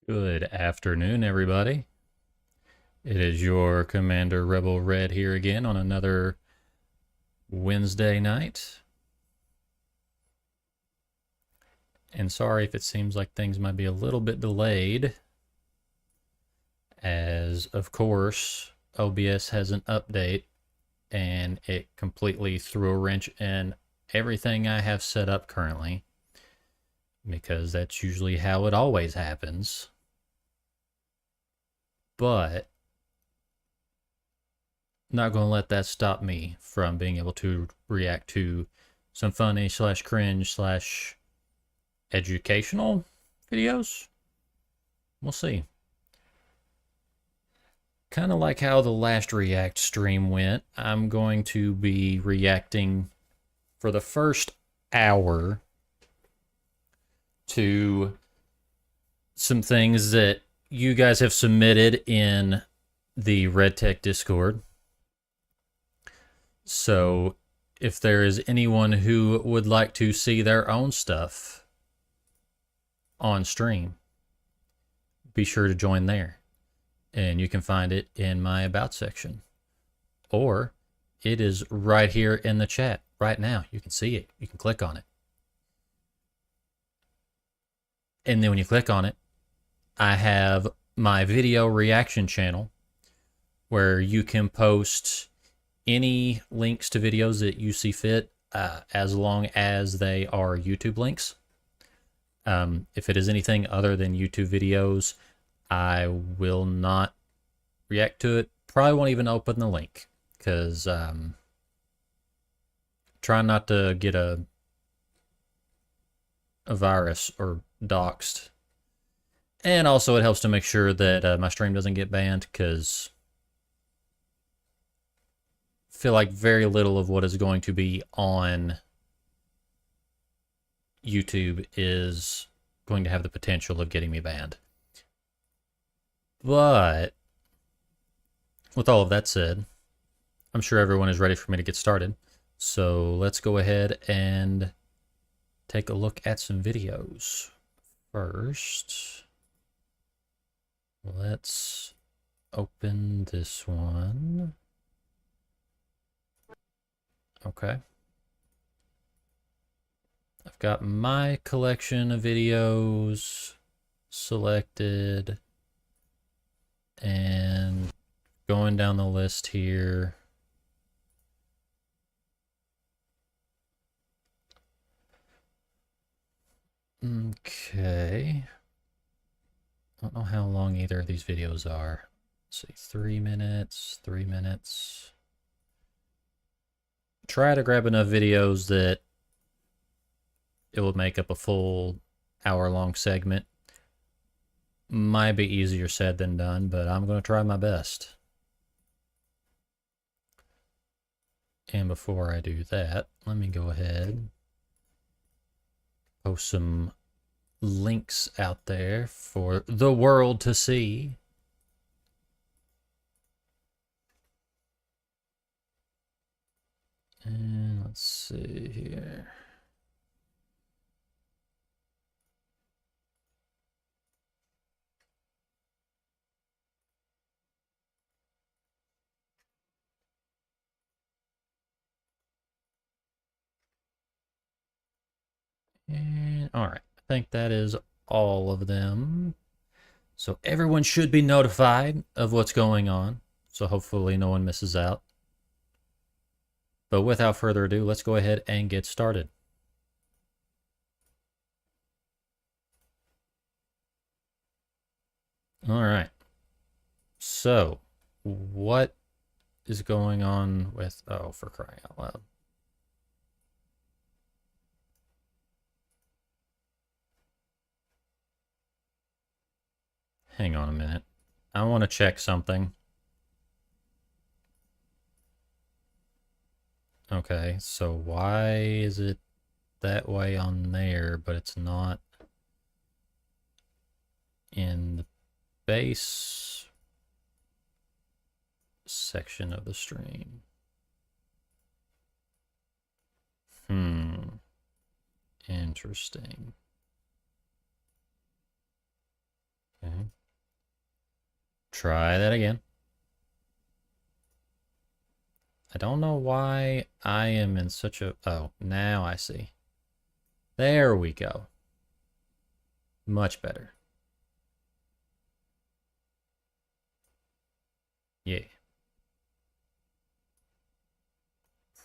Good afternoon, everybody. It is your Commander Rebel Red here again on another Wednesday night. And sorry if it seems like things might be a little bit delayed, as of course OBS has an update and it completely threw a wrench in everything I have set up currently, because that's usually how it always happens. But not going to let that stop me from being able to react to some funny / cringe / educational videos. We'll see. Kind of like how the last React stream went, I'm going to be reacting for the first hour to some things that you guys have submitted in the Red Tech Discord. So if there is anyone who would like to see their own stuff on stream, be sure to join there. And you can find it in my About section. Or it is right here in the chat right now. You can see it. You can click on it. And then when you click on it, I have my video reaction channel where you can post any links to videos that you see fit, as long as they are YouTube links. If it is anything other than YouTube videos, I will not react to it. Probably won't even open the link, because trying not to get a virus or doxed. And also it helps to make sure that my stream doesn't get banned, because I feel like very little of what is going to be on YouTube is going to have the potential of getting me banned. But with all of that said, I'm sure everyone is ready for me to get started. So let's go ahead and take a look at some videos. First, let's open this one. Okay. I've got my collection of videos selected and going down the list here. Okay. I don't know how long either of these videos are. Let's see, 3 minutes, 3 minutes. Try to grab enough videos that it will make up a full hour-long segment. Might be easier said than done, but I'm going to try my best. And before I do that, let me go ahead, post some links out there for the world to see. And let's see here. And all right, I think that is all of them. So everyone should be notified of what's going on. So hopefully no one misses out. But without further ado, let's go ahead and get started. All right. So what is going on with, oh, for crying out loud. Hang on a minute. I want to check something. Okay, so why is it that way on there, but it's not in the base section of the stream? Interesting. Okay. Try that again. I don't know why I am in such a... Oh, now I see. There we go. Much better. Yeah.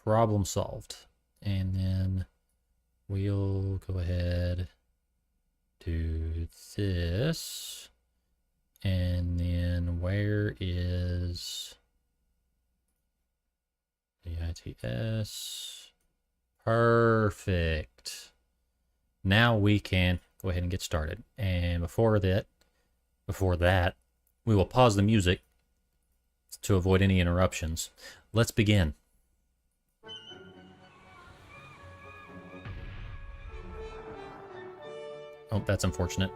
Problem solved. And then we'll go ahead, do this. And then where is the ITS? Perfect. Now we can go ahead and get started. And before that, we will pause the music to avoid any interruptions. Let's begin. Oh, that's unfortunate.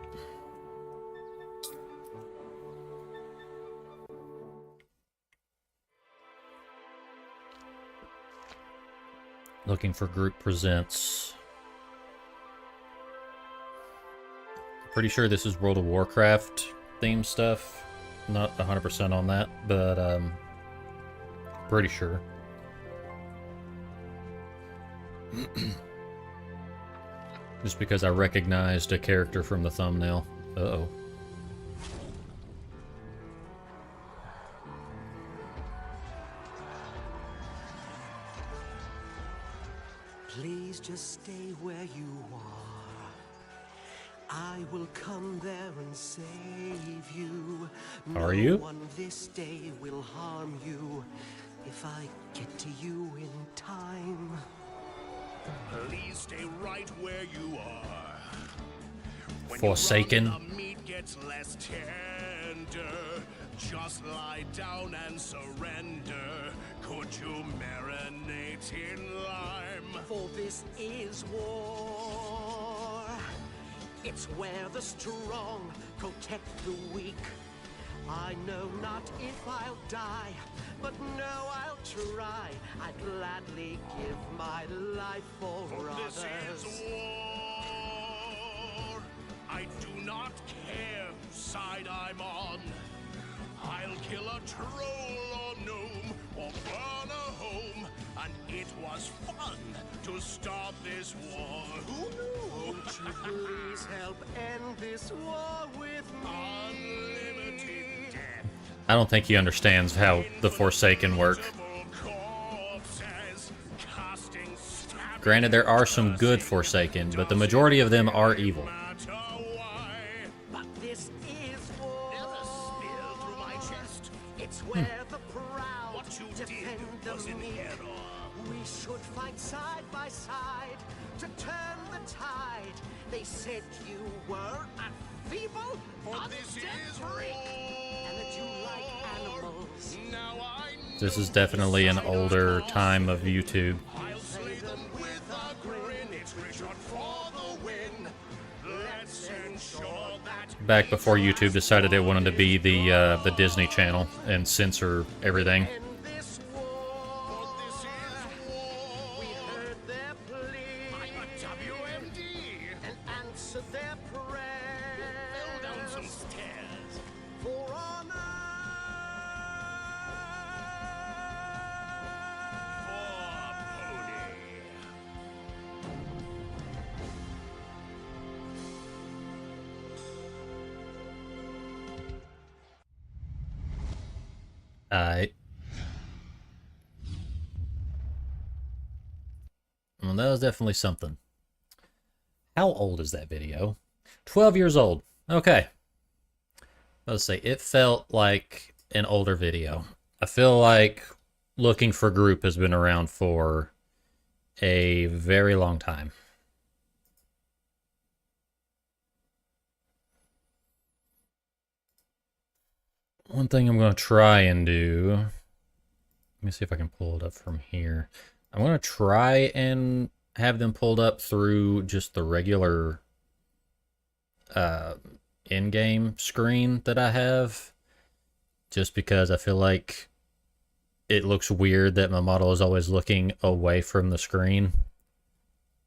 Looking for group presents. Pretty sure this is World of Warcraft themed stuff. Not 100% on that, but pretty sure. Just because I recognized a character from the thumbnail. Uh-oh. Please just stay where you are. I will come there and save you. Are you? No one this day will harm you if I get to you in time. Please stay right where you are. When Forsaken. you run, the meat gets less tender. Just lie down and surrender. Could you marinate in lime? For this is war. It's where the strong protect the weak. I know not if I'll die, but no, I'll try. I'd gladly give my life for This others. is war. I do not care whose side I'm on. I'll kill a troll or gnome or burn a home. And it was fun to start this war. Who knew? Won't you please help end this war with me? Unlimited death. I don't think he understands how the Forsaken work. Corpses, casting stabbing Granted, there are some good Forsaken, but the majority of them are evil. matter why. But this is war. Never spear through my chest. It's where the proud What you defend did the was in meek. error. We should fight side by side to turn the tide. They said you were a feeble, For this undead is freak, war. and that you like animals. Now I know This is definitely an older time of YouTube. I'll slay them with a grin. It's Richard for the win. Let's ensure that Back before YouTube decided it wanted to be the Disney Channel and censor everything. In this war, this is we war. heard their plea I'm a WMD. and answered their prayer. Fell down some stairs. For honor. Poor pony. Well, that was definitely something. How old is that video? 12 years old. Okay. Let's say it felt like an older video. I feel like Looking for Group has been around for a very long time. One thing I'm going to try and do, let me see if I can pull it up from here. I'm going to try and have them pulled up through just the regular in-game screen that I have, just because I feel like it looks weird that my model is always looking away from the screen.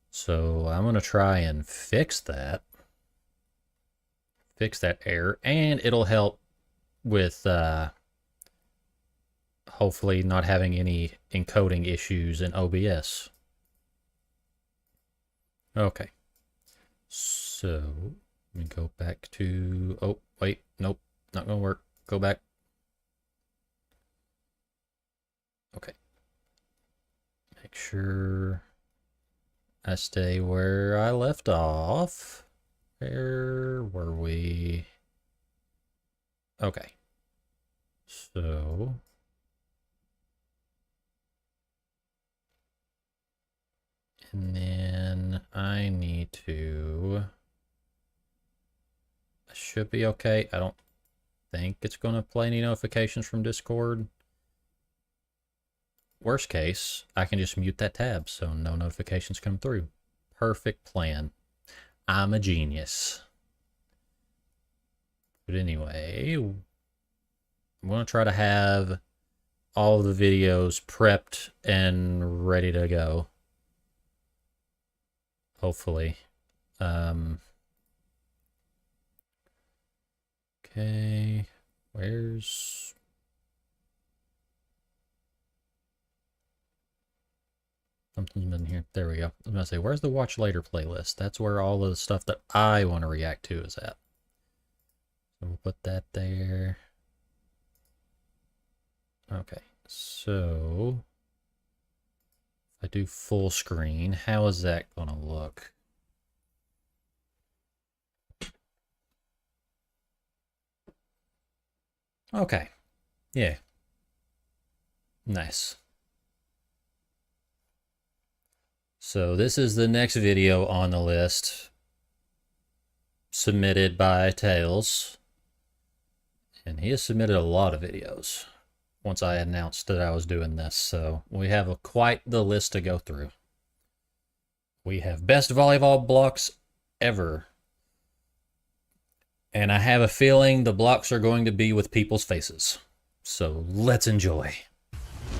So I'm going to try and fix that error, and it'll help with hopefully not having any encoding issues in OBS. Okay, so let me go back to, oh wait, nope, not gonna work. Go back. Okay, make sure I stay where I left off. Where were we? Okay, so and then I need to, I should be okay. I don't think it's going to play any notifications from Discord. Worst case, I can just mute that tab so no notifications come through. Perfect plan. I'm a genius. But anyway, I'm going to try to have all the videos prepped and ready to go. Hopefully. Okay, where's... Something's been here. There we go. I was going to say, where's the Watch Later playlist? That's where all of the stuff that I want to react to is at. So we'll put that there. Okay, so if I do full screen, how is that going to look? Okay, yeah, nice. So this is the next video on the list, submitted by Tails, and he has submitted a lot of videos once I announced that I was doing this, so we have quite the list to go through. We have best volleyball blocks ever, And I have a feeling the blocks are going to be with people's faces. So let's enjoy.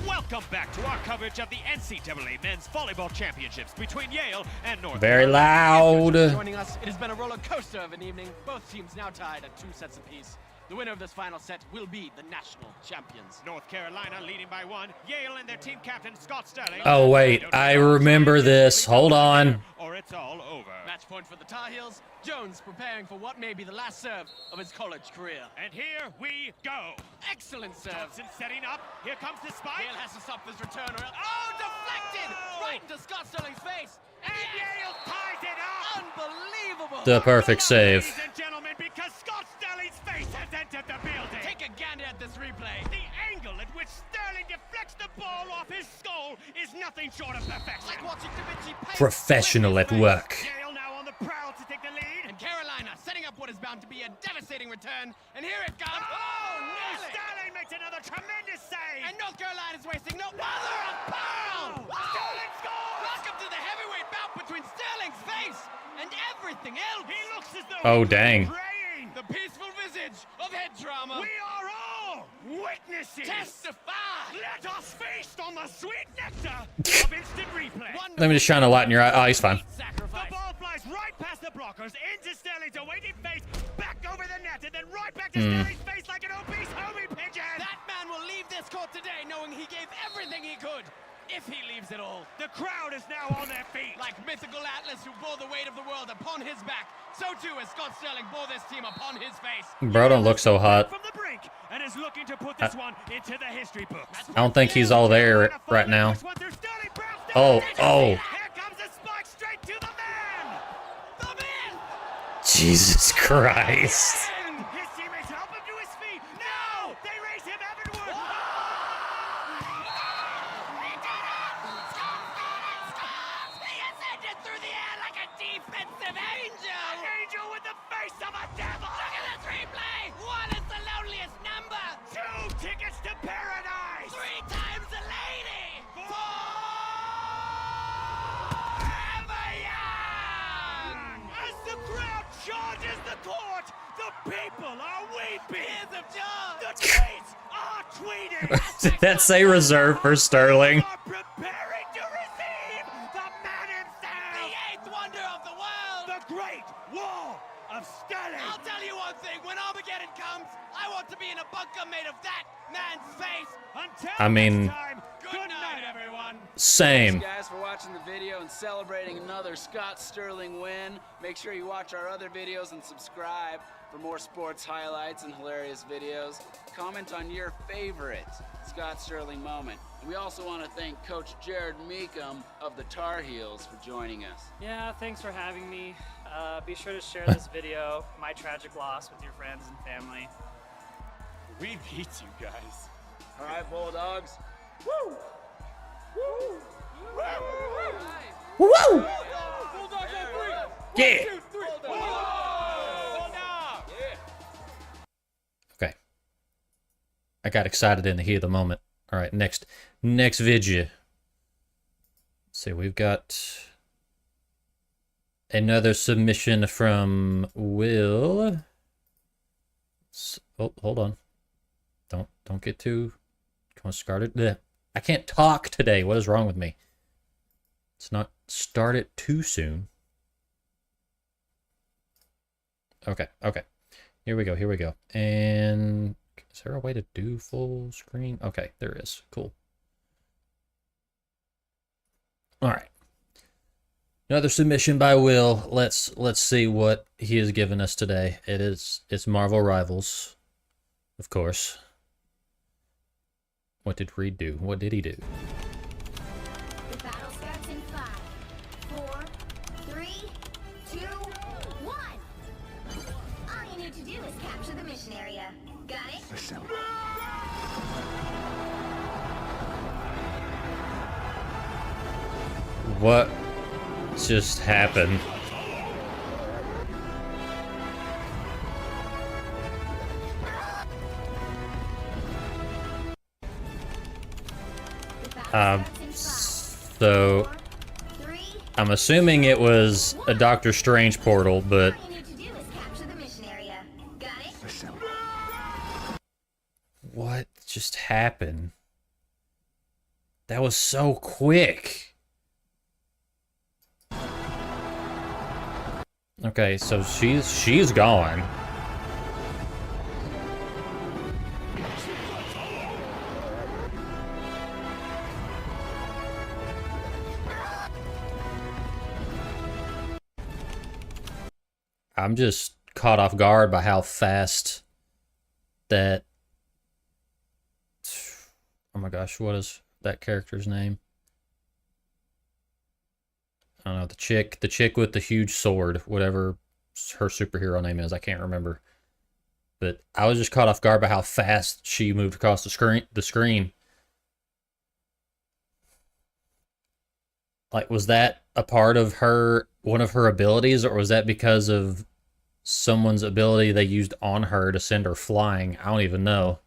Welcome back to our coverage of the NCAA Men's Volleyball Championships between Yale and North Very Carolina. loud. Joining us, it has been a roller coaster of an evening. Both teams now tied at 2 sets apiece. The winner of this final set will be the national champions. North Carolina leading by 1. Yale and their team captain Scott Sterling. Oh, wait. I remember this. Hold on. Or it's all over. Match point for the Tar Heels. Jones preparing for what may be the last serve of his college career. And here we go. Excellent serve. Thompson setting up. Here comes the spike. Yale has to stop this return or else. Oh, deflected! Right into Scott Sterling's face. And Yale ties it up. Unbelievable! The perfect save. Ladies and gentlemen, because Scott Sterling's face has entered the building. Take a gander at this replay. The angle at which Sterling deflects the ball off his skull is nothing short of perfection. Like watching Da Vinci paint. Professional at work. Yale now on the prowl to take the lead. And Carolina setting up what is bound to be a devastating return. And here it comes. Oh, nearly! Sterling makes another tremendous save. And North Carolina's wasting no mother of pearl! Sterling scores! Welcome to the heavyweight bout between Sterling's face and everything else. He looks as though Oh, he's dang. praying. The peaceful visage of head trauma. We are all witnesses. Testify. Let us feast on the sweet nectar of instant replay. Let me just shine a light in your eye. Oh, he's fine. The Sacrifice. ball flies right past the blockers, into Sterling's awaiting face, back over the net, and then right back to Sterling's face like an obese homie pigeon. That man will leave this court today knowing he gave everything he could. If he leaves it all. The crowd is now on their feet. Like mythical Atlas who bore the weight of the world upon his back, so too as Scott Sterling bore this team upon his face. Bro, don't look so hot. From the brink, and is looking to put this one into the history books. I don't think he's all there right now. Oh, oh. Here comes a spike straight to the man. The man! Jesus Christ. And his teammates help him to his feet. No! They raise him heavenward. He ascended through the air like a defensive angel! An angel with the face of a devil. Look at this replay! 1 is the loneliest number! 2 tickets to paradise. 3 times the lady! 4 ever young! As the crowd charges the court, the people are weeping. Tears of joy! The tweets are tweeting. Did that say reserved for Sterling? Are preparing to receive the man The himself. 8th wonder of the world! The Great Wall of Sterling. I'll tell you one thing, when Armageddon comes, I want to be in a bunker made of that man's face! Until I mean- next time, good night, everyone. Same. Thanks, guys, for watching the video and celebrating another Scott Sterling win. Make sure you watch our other videos and subscribe for more sports highlights and hilarious videos. Comment on your favorite Scott Sterling moment. And we also want to thank Coach Jared Meekum of the Tar Heels for joining us. Yeah, thanks for having me. Be sure to share this video, my tragic loss, with your friends and family. We beat you guys. All right, Bulldogs. Woo! Yeah. Okay. I got excited in the heat of the moment. All right, next video. Let's see, we've got another submission from Will. Oh, hold on. Don't get too started. Blech. I can't talk today. What is wrong with me? Let's not start it too soon. Okay. Here we go. And is there a way to do full screen? Okay, there is. Cool. All right. Another submission by Will. Let's see what he has given us today. It's Marvel Rivals, of course. What did Reed do? What did he do? The battle starts in 5, 4, 3, 2, 1. All you need to do is capture the mission area. Got it? What just happened? The battle starts in 5, So 4, 3, I'm assuming it was a Doctor Strange portal, but all you need to do is capture the mission area. just happen? That was so quick. Okay, so she's gone. I'm just caught off guard by how fast that... Oh my gosh, what is that character's name? I don't know, the chick with the huge sword, whatever her superhero name is, I can't remember. But I was just caught off guard by how fast she moved across the screen. Like, was that a part of one of her abilities, or was that because of someone's ability they used on her to send her flying? I don't even know.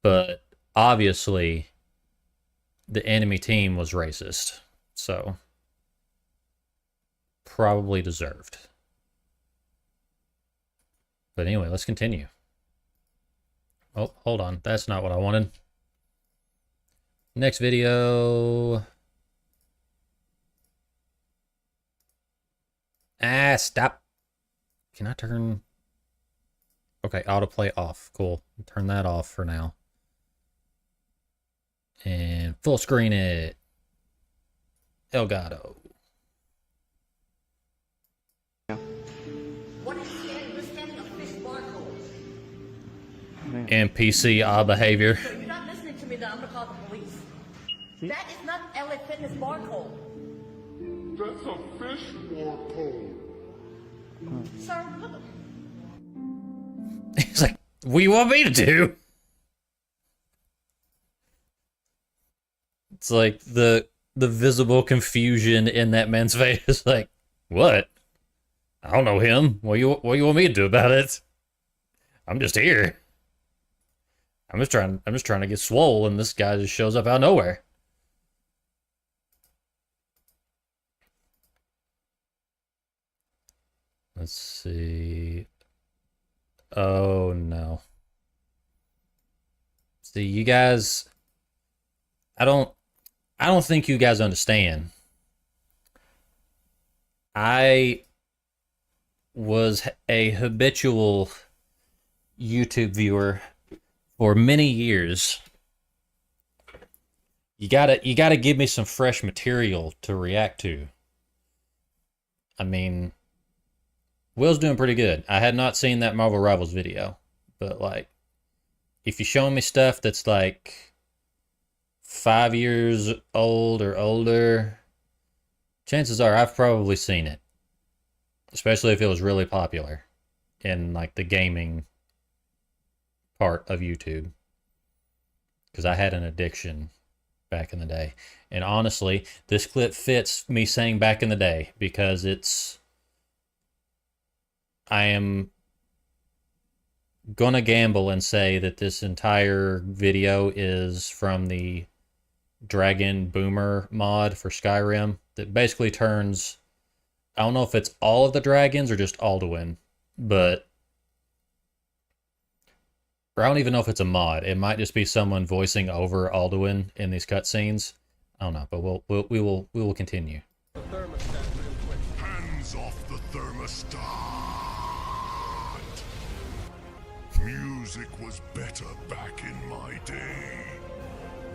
But obviously, the enemy team was racist. So, probably deserved. But anyway, let's continue. Oh, hold on. That's not what I wanted. Next video. Ah, stop. Can I turn... Okay, autoplay off. Cool. Turn that off for now. And full screen it. Elgato. NPC odd behavior. Sir, you're not listening to me, then I'm gonna call the police. That is not LA Fitness barcode. That's a fish barcode. Sir, look. He's like, what do you want me to do? It's like the visible confusion in that man's face. It's like, what? I don't know him. What you want me to do about it? I'm just here. I'm just trying to get swole, and this guy just shows up out of nowhere. Let's see. Oh no. See, you guys, I don't think you guys understand. I was a habitual YouTube viewer for many years. You gotta give me some fresh material to react to. I mean, Will's doing pretty good. I had not seen that Marvel Rivals video, but like, if you're showing me stuff that's like 5 years old or older, chances are I've probably seen it. Especially if it was really popular in like the gaming part of YouTube. Because I had an addiction back in the day. And honestly, this clip fits me saying back in the day because I am gonna gamble and say that this entire video is from the Dragon Boomer mod for Skyrim that basically turns, I don't know if it's all of the dragons or just Alduin, but or I don't even know if it's a mod. It might just be someone voicing over Alduin in these cutscenes. I don't know, but we will continue. Hands off the thermostat. Music was better back in my day.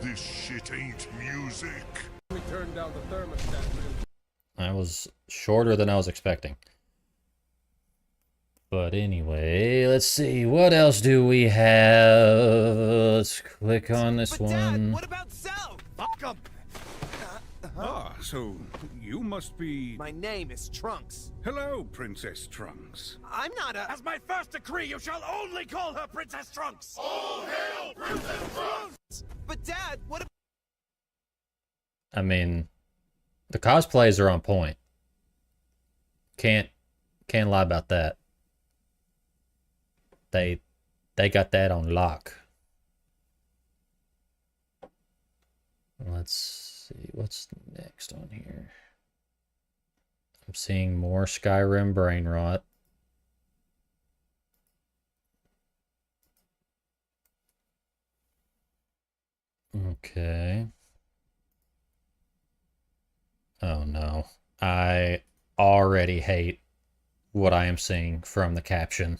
This shit ain't music. We turned down the thermostat. That was shorter than I was expecting. But anyway, let's see. What else do we have? Let's click on this But one. Dad, what about Sal? Fuck 'em. Ah, so you must be... My name is Trunks. Hello, Princess Trunks. I'm not a... As my first decree, you shall only call her Princess Trunks. All hail Princess Trunks! But Dad, what about... I mean, the cosplays are on point. Can't lie about that. They got that on lock. Let's see what's next on here. I'm seeing more Skyrim brain rot. Okay. Oh no. I already hate what I am seeing from the caption.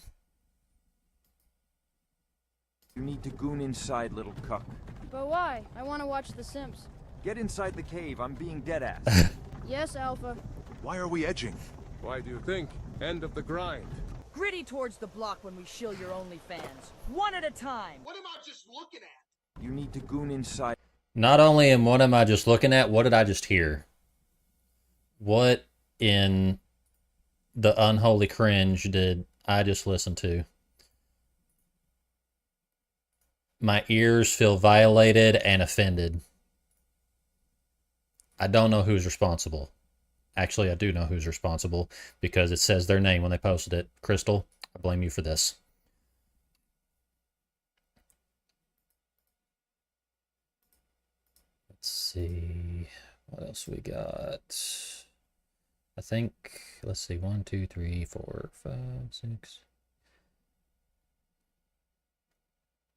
You need to goon inside, little cuck. But why? I want to watch The Sims. Get inside the cave. I'm being dead-ass. Yes, Alpha. Why are we edging? Why do you think? End of the grind. Gritty towards the block when we shill your OnlyFans. One at a time. What am I just looking at? You need to goon inside. Not only am what am I just looking at, what did I just hear? What in the unholy cringe did I just listen to? My ears feel violated and offended. I don't know who's responsible. Actually, I do know who's responsible because it says their name when they posted it. Crystal, I blame you for this. Let's see. What else we got? I think, let's see, 1, 2, 3, 4, 5, 6.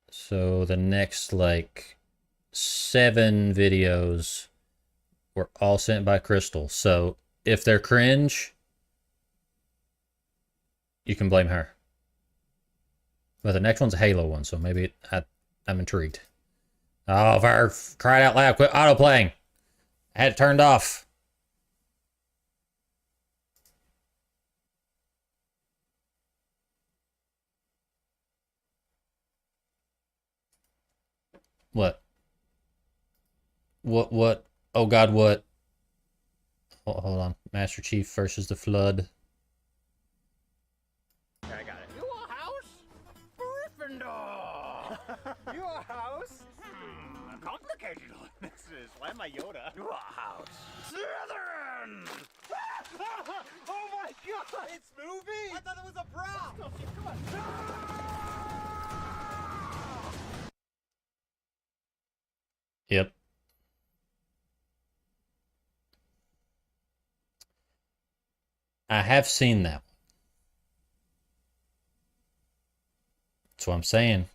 So the next, like, 7 videos were all sent by Crystal. So if they're cringe, you can blame her. But the next one's a Halo one, so maybe I'm intrigued. Oh, for crying out loud, quit autoplaying. I had it turned off. What? What? Oh God, what? Hold on. Master Chief versus the Flood. I got it. Your house? Gryffindor! Your house? Complicated one this is. Why am I Yoda? Your house. Slytherin! Oh my god! It's moving! I thought it was a prop! Oh, shit, come on! Yep. I have seen that one. That's what I'm saying.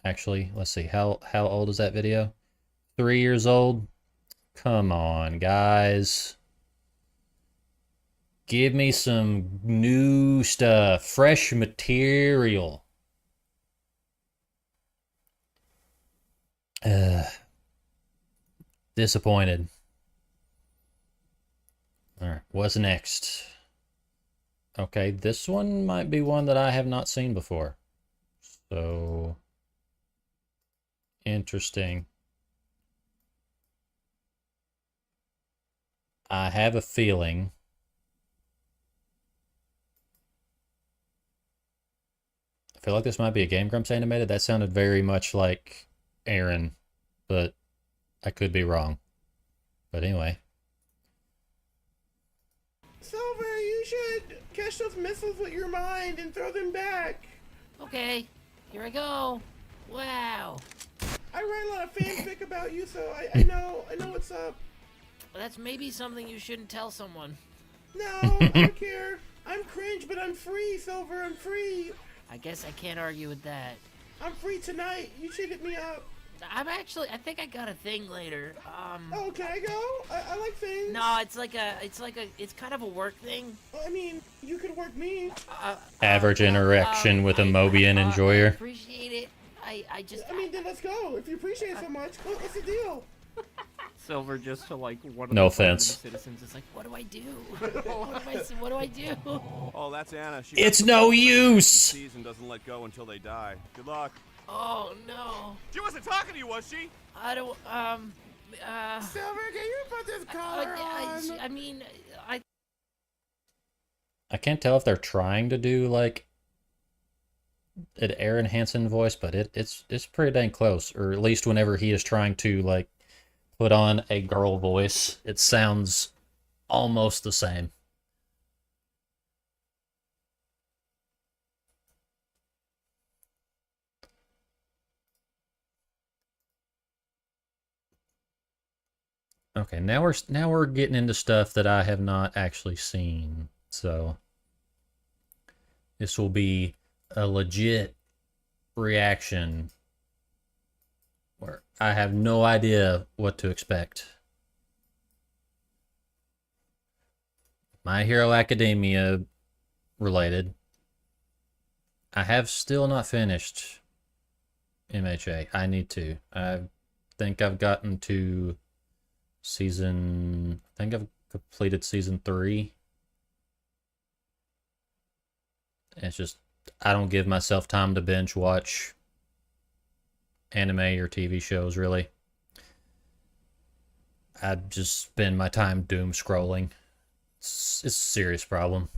Actually, let's see. How old is that video? 3 years old? Come on, guys. Give me some new stuff. Fresh material. Disappointed. Alright, what's next? Okay, this one might be one that I have not seen before. So, interesting. I have a feeling I feel like this might be a Game Grumps animated. That sounded very much like Aaron, but I could be wrong. But anyway. Silver, you should catch those missiles with your mind and throw them back. Okay, here I go. Wow. I write a lot of fanfic about you, so I know what's up. Well, that's maybe something you shouldn't tell someone. No, I don't care. I'm cringe, but I'm free, Silver. I'm free. I guess I can't argue with that. I'm free tonight. You should hit me up. I think I got a thing later. Oh, can I go? I like things. No, it's kind of a work thing. Well, I mean, you could work me. Average interaction with a Mobian enjoyer. I appreciate it. I mean, then let's go. If you appreciate it so much, what's the deal? Silver just to like one of no the offense. Citizens is like, what do I do? What do I do? Oh, that's Anna. She It's no use. and doesn't let go until they die. Good luck. Oh no. She wasn't talking to you, was she? I don't. Silver, can you put this collar on? I mean, I can't tell if they're trying to do like an Aaron Hansen voice, but it's pretty dang close. Or at least whenever he is trying to like put on a girl voice, it sounds almost the same. Okay, now we're getting into stuff that I have not actually seen. So this will be a legit reaction where I have no idea what to expect. My Hero Academia related. I have still not finished MHA. I need to. I think I've gotten to I think I've completed season 3. It's just, I don't give myself time to binge watch anime or TV shows, really. I just spend my time doom scrolling. It's a serious problem.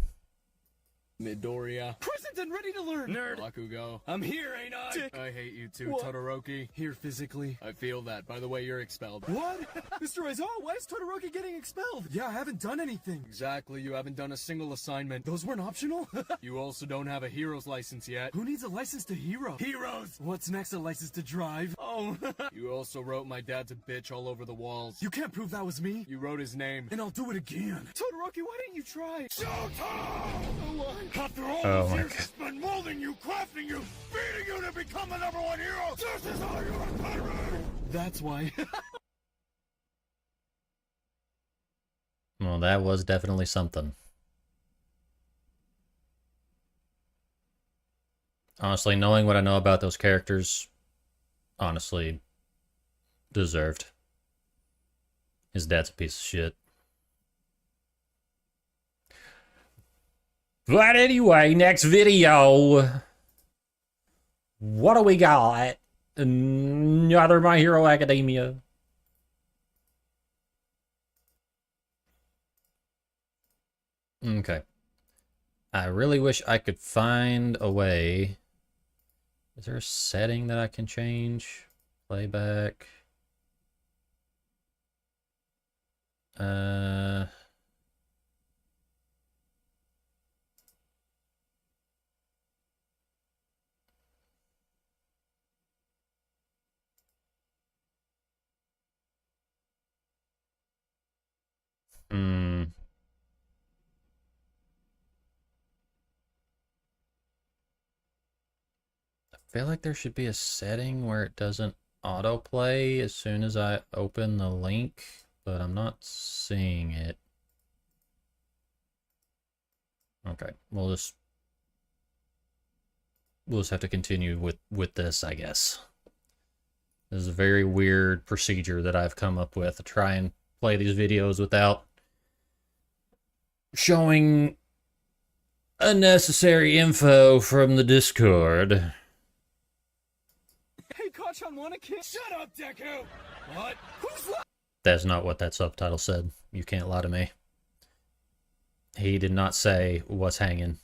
Midoriya. Present and ready to learn. Nerd. Bakugo. I'm here, ain't I? Dick. I hate you too, what? Todoroki. Here physically. I feel that. By the way, you're expelled. What? Mr. Aizawa, why is Todoroki getting expelled? Yeah, I haven't done anything. Exactly, you haven't done a single assignment. Those weren't optional? You also don't have a hero's license yet. Who needs a license to hero? Heroes! What's next, a license to drive? Oh. You also wrote my dad to bitch all over the walls. You can't prove that was me. You wrote his name. And I'll do it again. Todoroki, why didn't you try? Showtime! Oh, what? After all Oh my years God. spent molding you, crafting you, feeding you to become the #1 hero, this is how you're a pirate! That's why. Well, that was definitely something. Honestly, knowing what I know about those characters, honestly, deserved. His dad's a piece of shit. But anyway, next video. What do we got? Another My Hero Academia. Okay. I really wish I could find a way. Is there a setting that I can change? Playback. Hmm. I feel like there should be a setting where it doesn't autoplay as soon as I open the link, but I'm not seeing it. Okay, we'll just have to continue with this, I guess. This is a very weird procedure that I've come up with to try and play these videos without showing unnecessary info from the Discord. Hey, Kachan, wanna kiss? Shut up, Deku! What? Who's what? That's not what that subtitle said. You can't lie to me. He did not say what's hanging.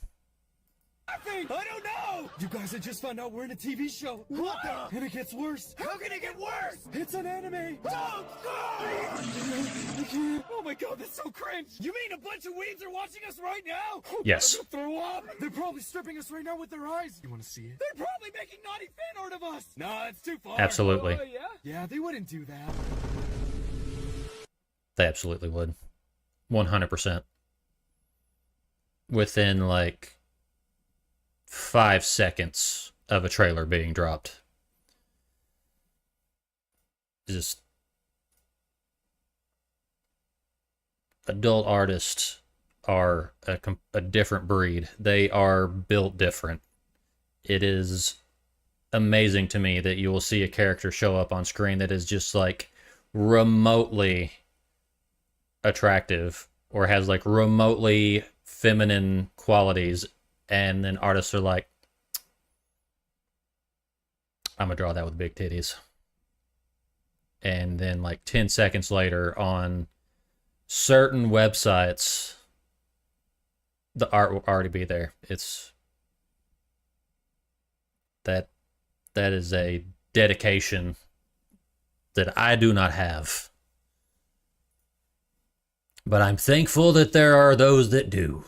I don't know! You guys had just found out we're in a TV show. What the? And it gets worse. How can it get worse? It's an anime. Don't stop! I can't. Oh my god, that's so cringe. You mean a bunch of weebs are watching us right now? Yes. I'm gonna throw up. They're probably stripping us right now with their eyes. You wanna see it? They're probably making naughty fan art of us. Nah, it's too far. Absolutely. Yeah? Yeah, they wouldn't do that. They absolutely would. 100%. Within like 5 seconds of a trailer being dropped. Just adult artists are a different breed. They are built different. It is amazing to me that you will see a character show up on screen that is just like remotely attractive or has like remotely feminine qualities, and then artists are like, I'm gonna draw that with big titties. And then like 10 seconds later on certain websites, the art will already be there. It's that is a dedication that I do not have. But I'm thankful that there are those that do.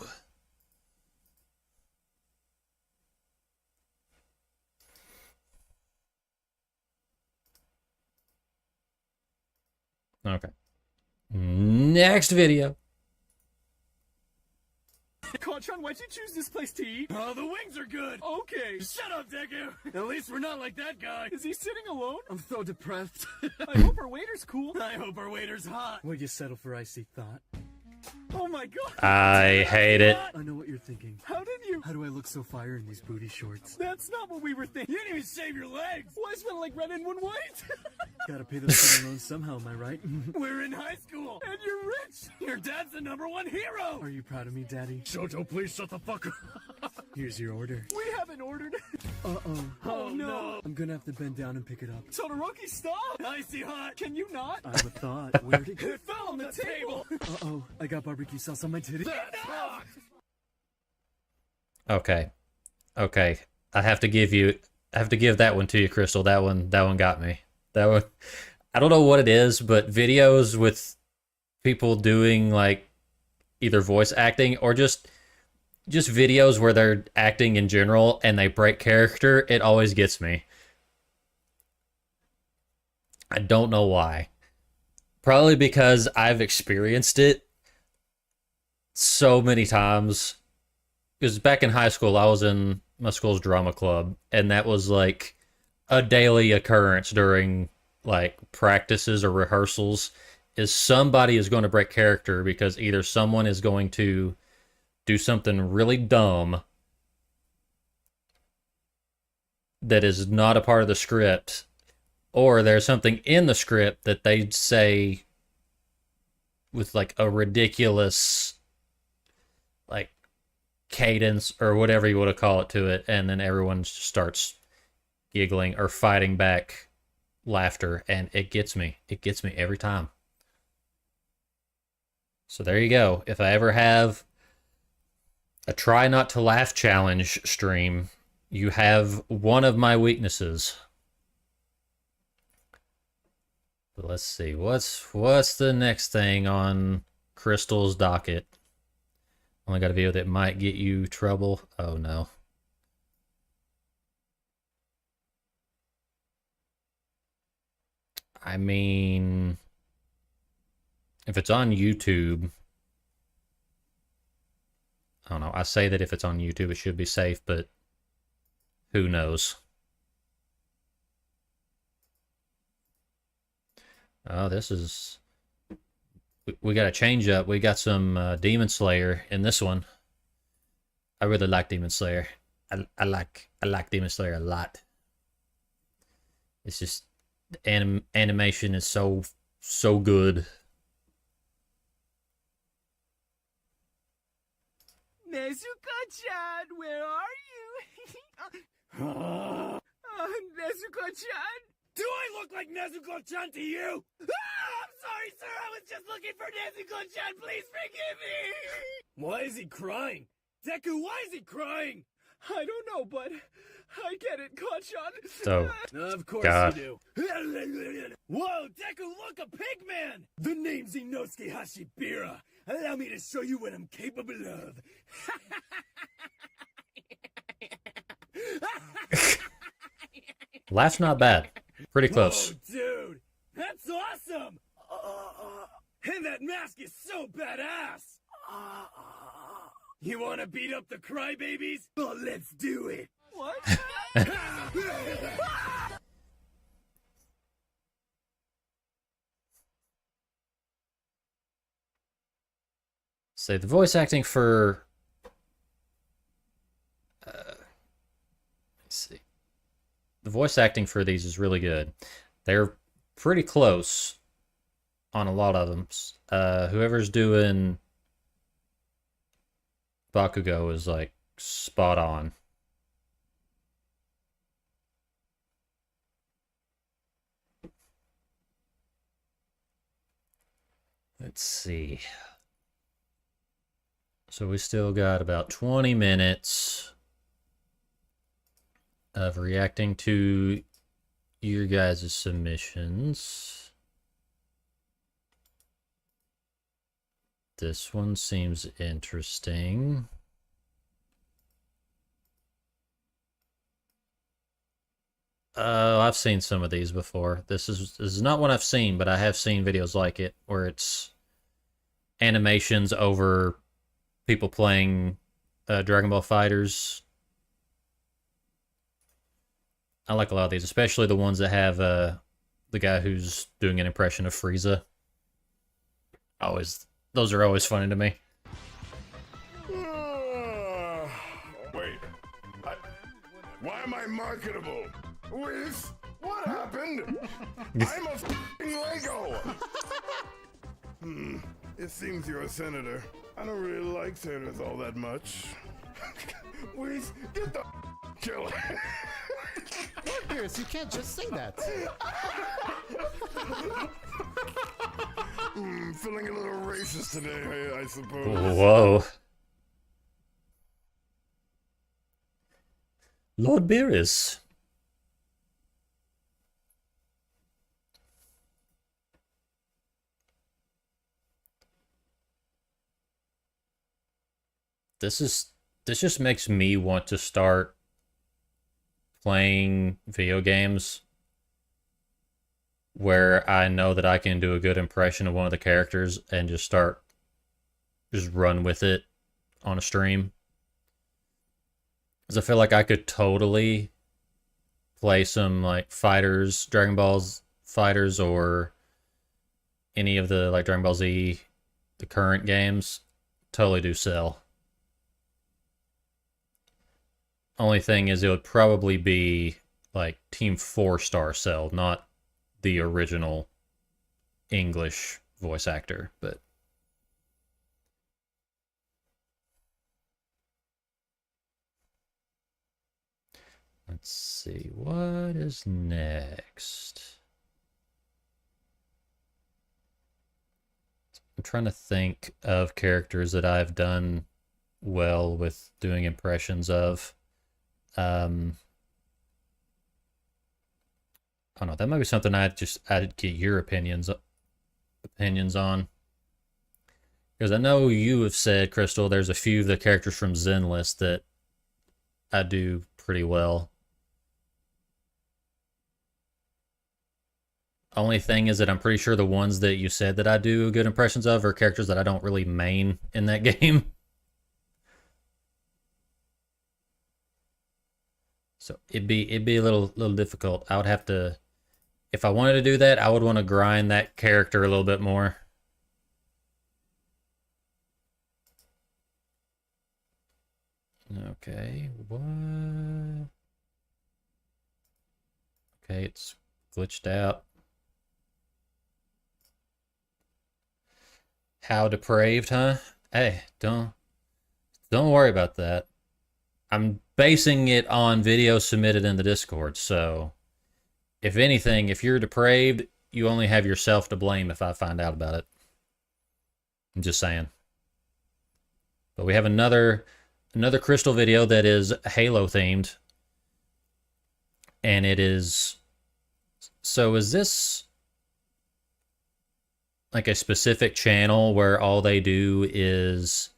Okay. Next video. Konchan, why'd you choose this place to eat? Oh, the wings are good. Okay. Shut up, Deku. At least we're not like that guy. Is he sitting alone? I'm so depressed. I hope our waiter's cool. I hope our waiter's hot. Would you settle for icy thought? Oh my god! I hate it. I know what you're thinking. How did you? How do I look so fire in these booty shorts? That's not what we were thinking. You didn't even shave your legs. Why smell like red and one white? Gotta pay those student loans somehow, am I right? We're in high school, and you're rich. Your dad's the #1 hero. Are you proud of me, Daddy? Shoto, please shut the fuck up. Here's your order. We haven't ordered. Uh-oh. Oh no. I'm gonna have to bend down and pick it up. Todoroki, stop! Icy hot. Can you not? I have a thought. Where'd it go? It fell on the table. Uh-oh. I got barbecue sauce on my titty. Okay. Okay. I have to give that one to you, Crystal. That one got me. That one, I don't know what it is, but videos with people doing like either voice acting or just videos where they're acting in general and they break character, it always gets me. I don't know why. Probably because I've experienced it so many times. Because back in high school, I was in my school's drama club, and that was like a daily occurrence during like practices or rehearsals, is somebody is going to break character because either someone is going to do something really dumb that is not a part of the script, or there's something in the script that they say with like a ridiculous like cadence or whatever you want to call it to it, and then everyone starts giggling or fighting back laughter, and it gets me every time. So there you go. If I ever have a try not to laugh challenge stream, you have one of my weaknesses. But let's see, what's the next thing on Crystal's docket? Only got a video that might get you trouble. Oh no. I mean, if it's on YouTube, I don't know. I say that if it's on YouTube, it should be safe, but who knows? Oh, this is... We got a change up. We got some Demon Slayer in this one. I really like Demon Slayer. I like Demon Slayer a lot. It's just the animation is so good. Nezuko-chan, where are you? Nezuko-chan? Do I look like Nezuko-chan to you? I'm sorry, sir. I was just looking for Nezuko-chan. Please forgive me. Why is he crying? Deku, why is he crying? I don't know, but I get it, Konchan. So, of course God. you do. Whoa, Deku, look, a pig man. The name's Inosuke Hashibira. Allow me to show you what I'm capable of. Laugh's not bad. Pretty close. Whoa, dude, that's awesome. And that mask is so badass. You want to beat up the crybabies? Well, let's do it. What? Say the voice acting for let's see. The voice acting for these is really good. They're pretty close on a lot of them. Whoever's doing Bakugo is like spot on. Let's see. So we still got about 20 minutes of reacting to your guys' submissions. This one seems interesting. I've seen some of these before. This is not one I've seen, but I have seen videos like it where it's animations over people playing Dragon Ball Fighters. I like a lot of these, especially the ones that have the guy who's doing an impression of Frieza. Those are always funny to me. Wait. Why am I marketable? Whiz? What happened? I'm a f***ing Lego! It seems you're a senator. I don't really like senators all that much. Whiz, get the killer. Pierce, you can't just say that. Feeling a little racist today, I suppose. Whoa. Lord Beerus. This just makes me want to start playing video games where I know that I can do a good impression of one of the characters and just run with it on a stream. Because I feel like I could totally play some like fighters, Dragon Ball's fighters, or any of the like Dragon Ball Z, the current games. Totally do sell. Only thing is it would probably be like Team 4-star Cell, not the original English voice actor, but let's see, what is next? I'm trying to think of characters that I've done well with doing impressions of. I don't know, that might be something I'd get your opinions on. Because I know you have said, Crystal, there's a few of the characters from Zenless that I do pretty well. Only thing is that I'm pretty sure the ones that you said that I do good impressions of are characters that I don't really main in that game. So it'd be a little difficult. I would have to, if I wanted to do that, I would want to grind that character a little bit more. Okay, what? Okay, it's glitched out. How depraved, huh? Hey, don't worry about that. I'm basing it on videos submitted in the Discord, so if anything, if you're depraved, you only have yourself to blame if I find out about it. I'm just saying. But we have another Crystal video that is Halo themed. And it is... So is this like a specific channel where all they do is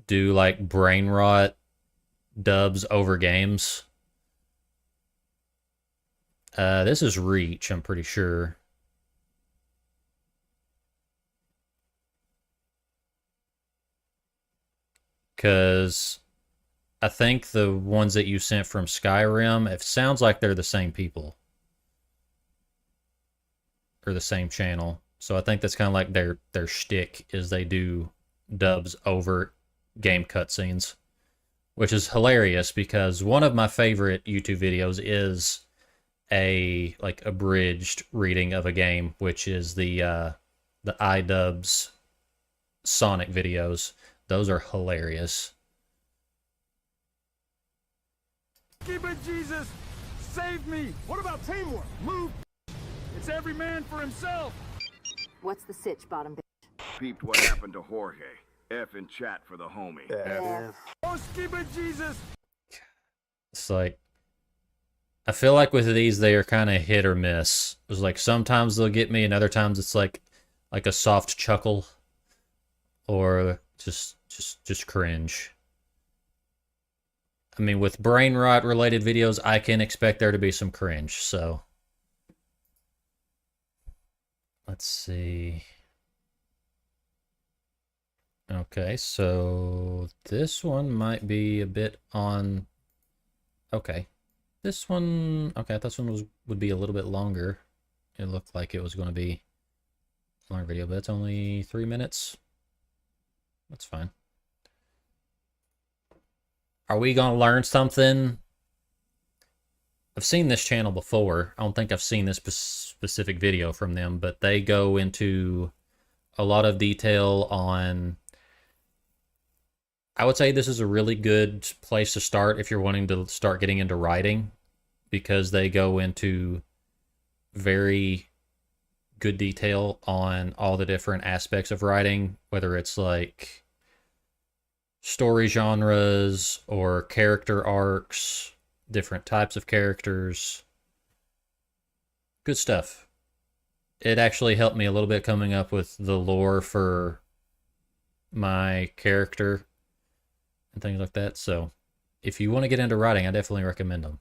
do like brain rot dubs over games? This is Reach, I'm pretty sure. Because I think the ones that you sent from Skyrim, it sounds like they're the same people. Or the same channel. So I think that's kind of like their shtick, is they do dubs over game cutscenes. Which is hilarious because one of my favorite YouTube videos is a like abridged reading of a game, which is the iDubbbz Sonic videos. Those are hilarious. Keep it, Jesus! Save me! What about teamwork? Move! It's every man for himself! What's the sitch, bottom bitch? Peeped what happened to Jorge. F in chat for the homie. Oh, skip it, Jesus! It's like, I feel like with these, they are kind of hit or miss. It's like sometimes they'll get me, and other times it's like a soft chuckle, or just cringe. I mean, with brain rot related videos, I can expect there to be some cringe. So let's see. Okay, so this one might be a bit on... Okay. This one... Okay, I thought this one would be a little bit longer. It looked like it was going to be a longer video, but it's only 3 minutes. That's fine. Are we going to learn something? I've seen this channel before. I don't think I've seen this specific video from them, but they go into a lot of detail on... I would say this is a really good place to start if you're wanting to start getting into writing, because they go into very good detail on all the different aspects of writing, whether it's like story genres or character arcs, different types of characters. Good stuff. It actually helped me a little bit coming up with the lore for my character and things like that. So if you want to get into writing, I definitely recommend them.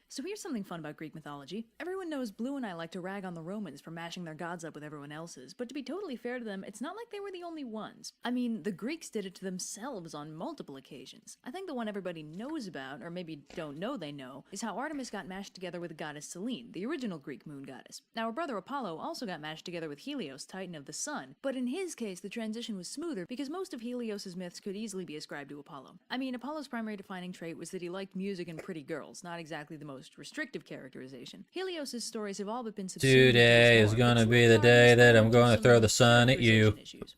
So here's something fun about Greek mythology. Everyone knows Blue and I like to rag on the Romans for mashing their gods up with everyone else's, but to be totally fair to them, it's not like they were the only ones. I mean, the Greeks did it to themselves on multiple occasions. I think the one everybody knows about, or maybe don't know they know, is how Artemis got mashed together with the goddess Selene, the original Greek moon goddess. Now her brother Apollo also got mashed together with Helios, titan of the sun, but in his case the transition was smoother because most of Helios's myths could easily be ascribed to Apollo. I mean, Apollo's primary defining trait was that he liked music and pretty girls, not exactly the most restrictive characterization. Helios's stories have all but been subsumed. Today is gonna be the day that I'm going to throw the sun at you.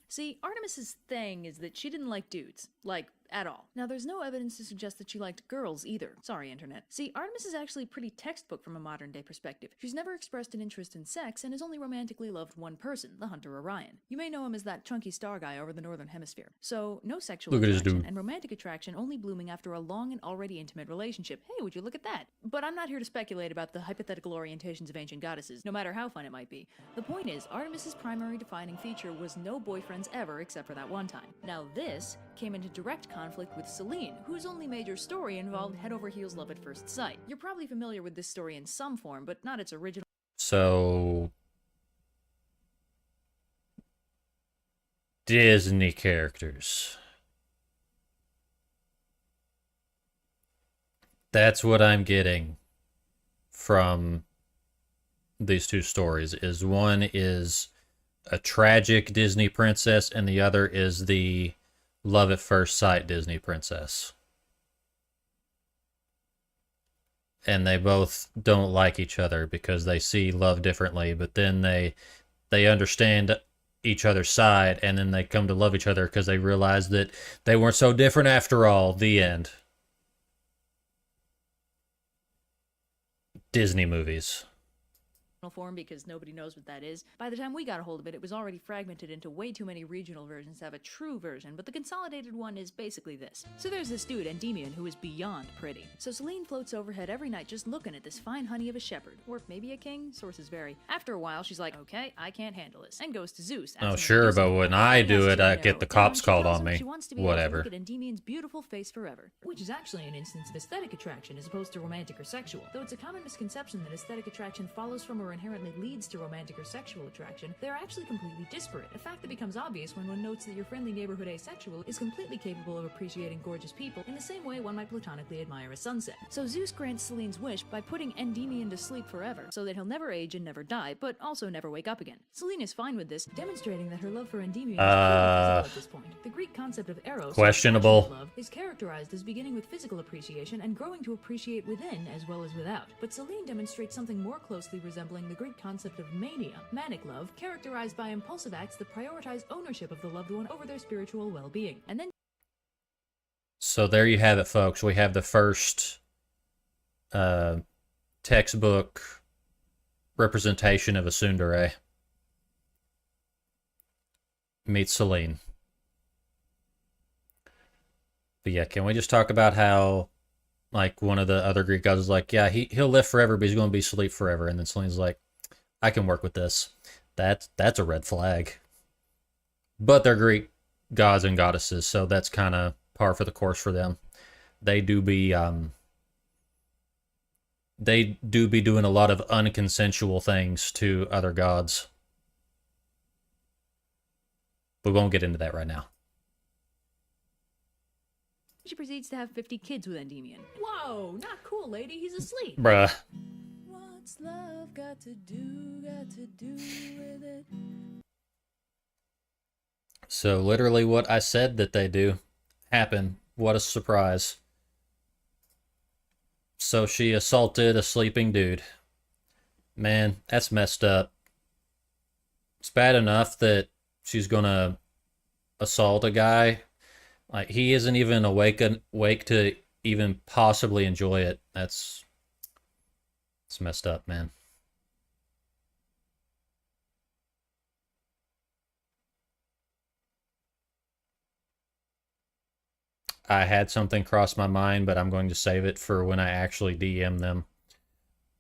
See, Artemis's thing is that she didn't like dudes. Like, at all. Now, there's no evidence to suggest that she liked girls either. Sorry, Internet. See, Artemis is actually pretty textbook from a modern-day perspective. She's never expressed an interest in sex and has only romantically loved one person, the hunter Orion. You may know him as that chunky star guy over the northern hemisphere. So, no sexual attraction, and romantic attraction only blooming after a long and already intimate relationship. Hey, would you look at that? But I'm not here to speculate about the hypothetical orientations of ancient goddesses, no matter how fun it might be. The point is, Artemis's primary defining feature was no boyfriends ever except for that one time. Now this came into direct conflict with Selene, whose only major story involved head-over-heels love at first sight. You're probably familiar with this story in some form, but not its original. So... Disney characters. That's what I'm getting from these two stories. Is one is a tragic Disney princess and the other is the love at first sight Disney princess. And they both don't like each other because they see love differently, but then they understand each other's side, and then they come to love each other because they realize that they weren't so different after all. The end. Disney movies. Form because nobody knows what that is. By the time we got a hold of it, it was already fragmented into way too many regional versions to have a true version, but the consolidated one is basically this. So there's this dude, Endymion, who is beyond pretty. So Selene floats overhead every night just looking at this fine honey of a shepherd, or maybe a king, sources vary. After a while, she's like, okay, I can't handle this, and goes to Zeus. Oh sure, but when I do it, I get the cops called on me. Whatever. Look at Endymion's beautiful face forever, which is actually an instance of aesthetic attraction as opposed to romantic or sexual. Though it's a common misconception that aesthetic attraction follows from or inherently leads to romantic or sexual attraction, they're actually completely disparate, a fact that becomes obvious when one notes that your friendly neighborhood asexual is completely capable of appreciating gorgeous people in the same way one might platonically admire a sunset. So Zeus grants Selene's wish by putting Endymion to sleep forever, so that he'll never age and never die, but also never wake up again. Selene is fine with this, demonstrating that her love for Endymion is purely physical at this point. The Greek concept of eros, questionable, love, is characterized as beginning with physical appreciation and growing to appreciate within as well as without. But Selene demonstrates something more closely resembling the Greek concept of mania, manic love, characterized by impulsive acts that prioritize ownership of the loved one over their spiritual well-being. And then so there you have it, folks. We have the first textbook representation of a tsundere. Meet Selene. But yeah, can we just talk about how, like, one of the other Greek gods is like, yeah, he'll live forever, but he's going to be asleep forever. And then Selene's like, I can work with this. That's a red flag. But they're Greek gods and goddesses, so that's kind of par for the course for them. They do be doing a lot of unconsensual things to other gods. We won't get into that right now. She proceeds to have 50 kids with Endymion. Whoa, not cool, lady. He's asleep. Bruh. What's love got to do with it? So literally what I said that they do happened. What a surprise. So she assaulted a sleeping dude. Man, that's messed up. It's bad enough that she's gonna assault a guy. Like, he isn't even awake to even possibly enjoy it. It's messed up, man. I had something cross my mind, but I'm going to save it for when I actually DM them.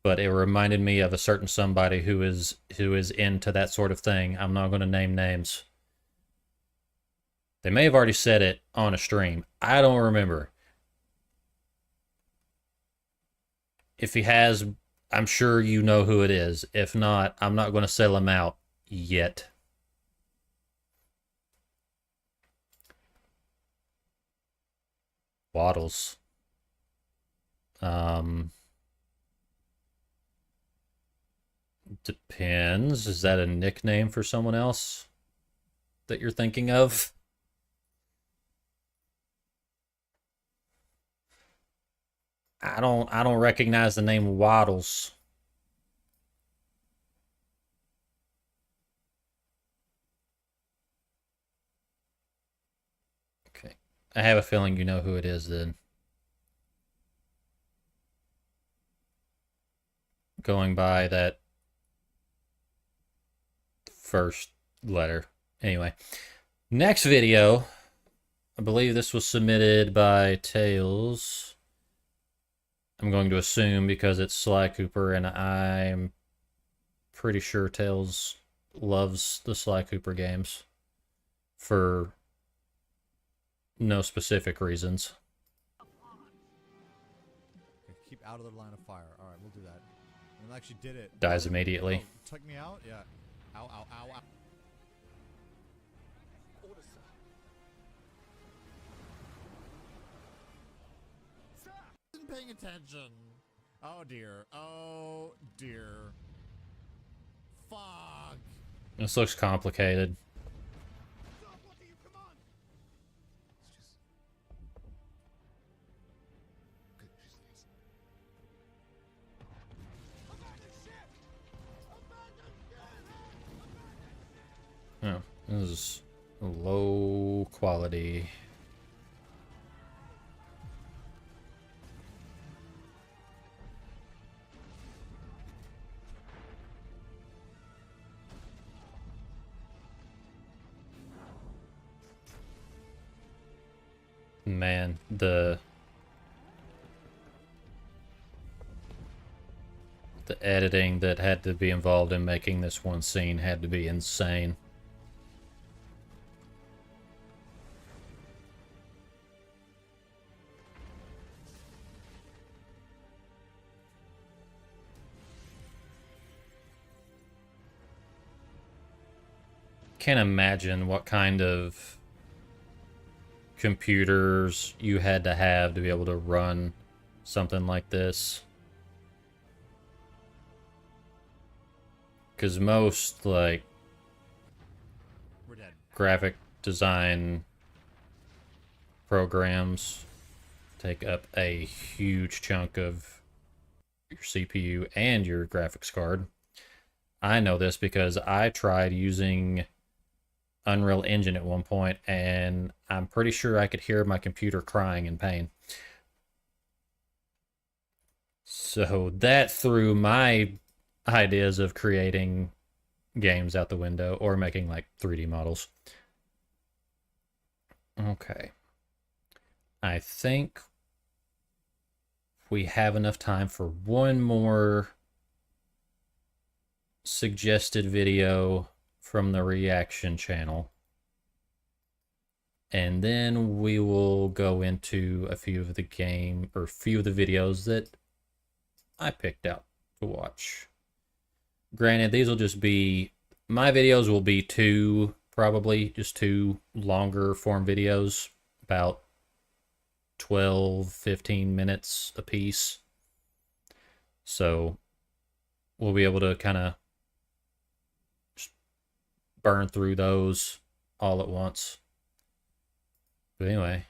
But it reminded me of a certain somebody who is into that sort of thing. I'm not going to name names. They may have already said it on a stream. I don't remember. If he has, I'm sure you know who it is. If not, I'm not going to sell him out yet. Waddles. Depends. Is that a nickname for someone else that you're thinking of? I don't recognize the name Waddles. Okay. I have a feeling you know who it is then. Going by that first letter. Anyway. Next video. I believe this was submitted by Tails. I'm going to assume because it's Sly Cooper, and I'm pretty sure Tails loves the Sly Cooper games for no specific reasons. Okay, keep out of the line of fire. All right, we'll do that. And actually did it. Dies immediately. Oh, took me out? Yeah. Ow, ow, ow, ow. Paying attention. Oh dear. Oh dear. Fuck. This looks complicated. Oh, this is low quality. Man, the editing that had to be involved in making this one scene had to be insane. Can't imagine what kind of computers you had to have be able to run something like this. Because most, like, graphic design programs take up a huge chunk of your CPU and your graphics card. I know this because I tried using Unreal Engine at one point, and I'm pretty sure I could hear my computer crying in pain. So that threw my ideas of creating games out the window, or making like 3D models. Okay. I think we have enough time for one more suggested video from the reaction channel, and then we will go into a few of the videos that I picked out to watch. Granted, these will just be, my videos will be probably just two longer form videos, about 12, 15 minutes a piece. So we'll be able to kind of burn through those all at once. But anyway,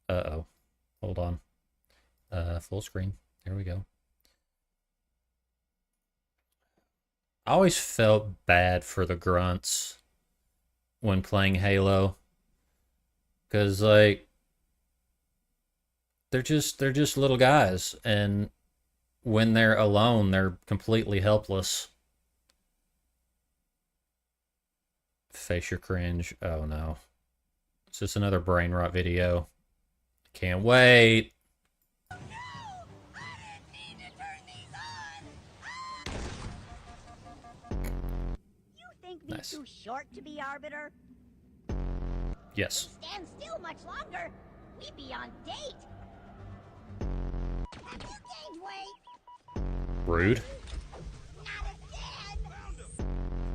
hold on. Full screen. There we go. I always felt bad for the grunts when playing Halo, because like they're just little guys, and when they're alone, they're completely helpless. Face your cringe. Oh no. It's just another brain rot video. Can't wait. You think me too short to be arbiter? Yes. Stand still much longer. We be on date. Have you gained weight? Rude.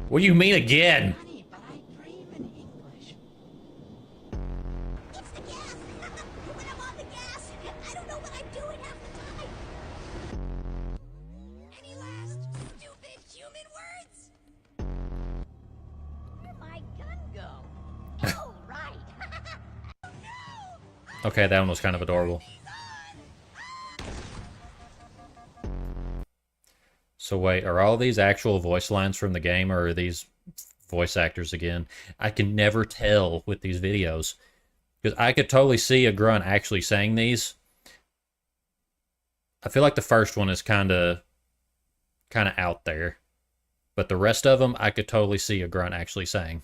What do you mean again? It's the gas. When I'm on the gas, I don't know what I'm doing half the time. Any last stupid human words? Where'd my gun go? Oh, right. Okay, that one was kind of adorable. So wait, are all these actual voice lines from the game, or are these voice actors again? I can never tell with these videos, because I could totally see a grunt actually saying these. I feel like the first one is kind of out there, but the rest of them I could totally see a grunt actually saying.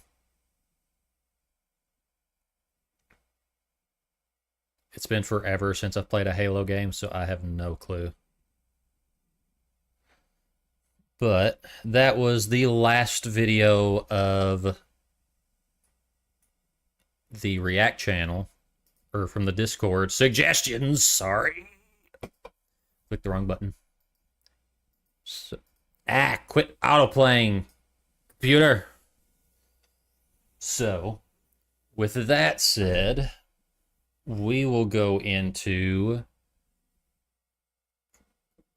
It's been forever since I've played a Halo game, so I have no clue. But that was the last video of the React channel, or from the Discord. Suggestions, sorry. Click the wrong button. So, quit autoplaying, computer. So, with that said, we will go into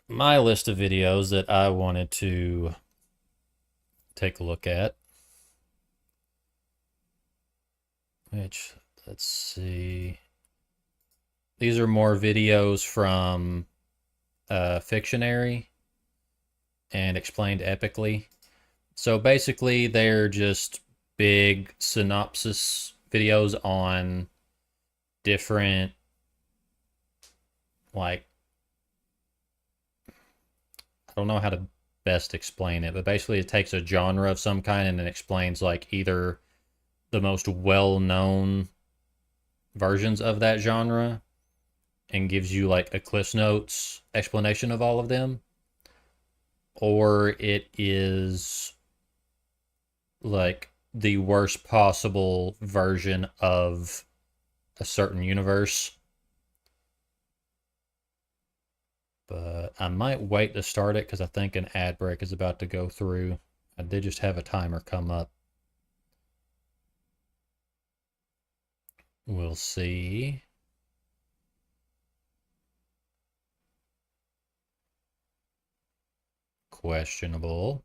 my list of videos that I wanted to take a look at. Which, let's see. These are more videos from Fictionary and Explained Epically. So basically, they're just big synopsis videos on different, like, I don't know how to best explain it, but basically it takes a genre of some kind and it explains like either the most well-known versions of that genre and gives you like a Cliff Notes explanation of all of them, or it is like the worst possible version of a certain universe. But I might wait to start it because I think an ad break is about to go through. I did just have a timer come up. We'll see. Questionable.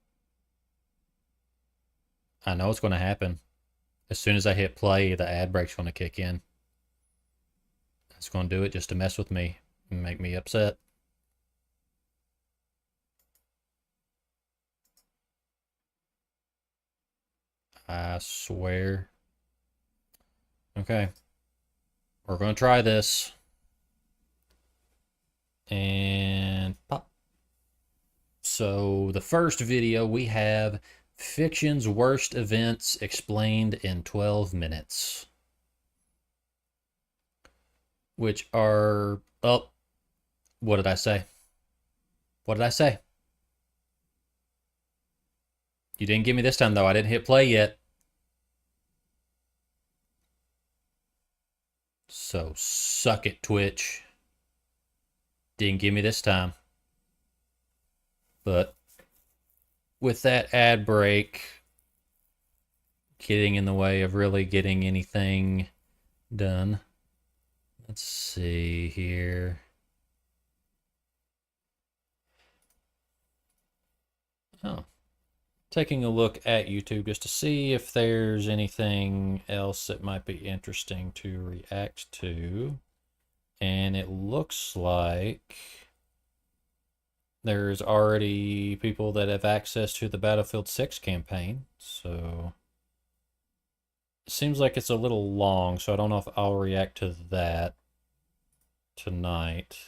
I know it's going to happen. As soon as I hit play, the ad break's going to kick in. It's going to do it just to mess with me and make me upset. I swear. Okay. We're going to try this. And pop. So the first video we have Fiction's Worst Events Explained in 12 Minutes. Which are... Oh. What did I say? What did I say? You didn't give me this time, though. I didn't hit play yet. So, suck it, Twitch. Didn't give me this time. But, with that ad break getting in the way of really getting anything done, Let's see here. Oh. Taking a look at YouTube just to see if there's anything else that might be interesting to react to. And it looks like there's already people that have access to the Battlefield 6 campaign. So it seems like it's a little long, so I don't know if I'll react to that tonight.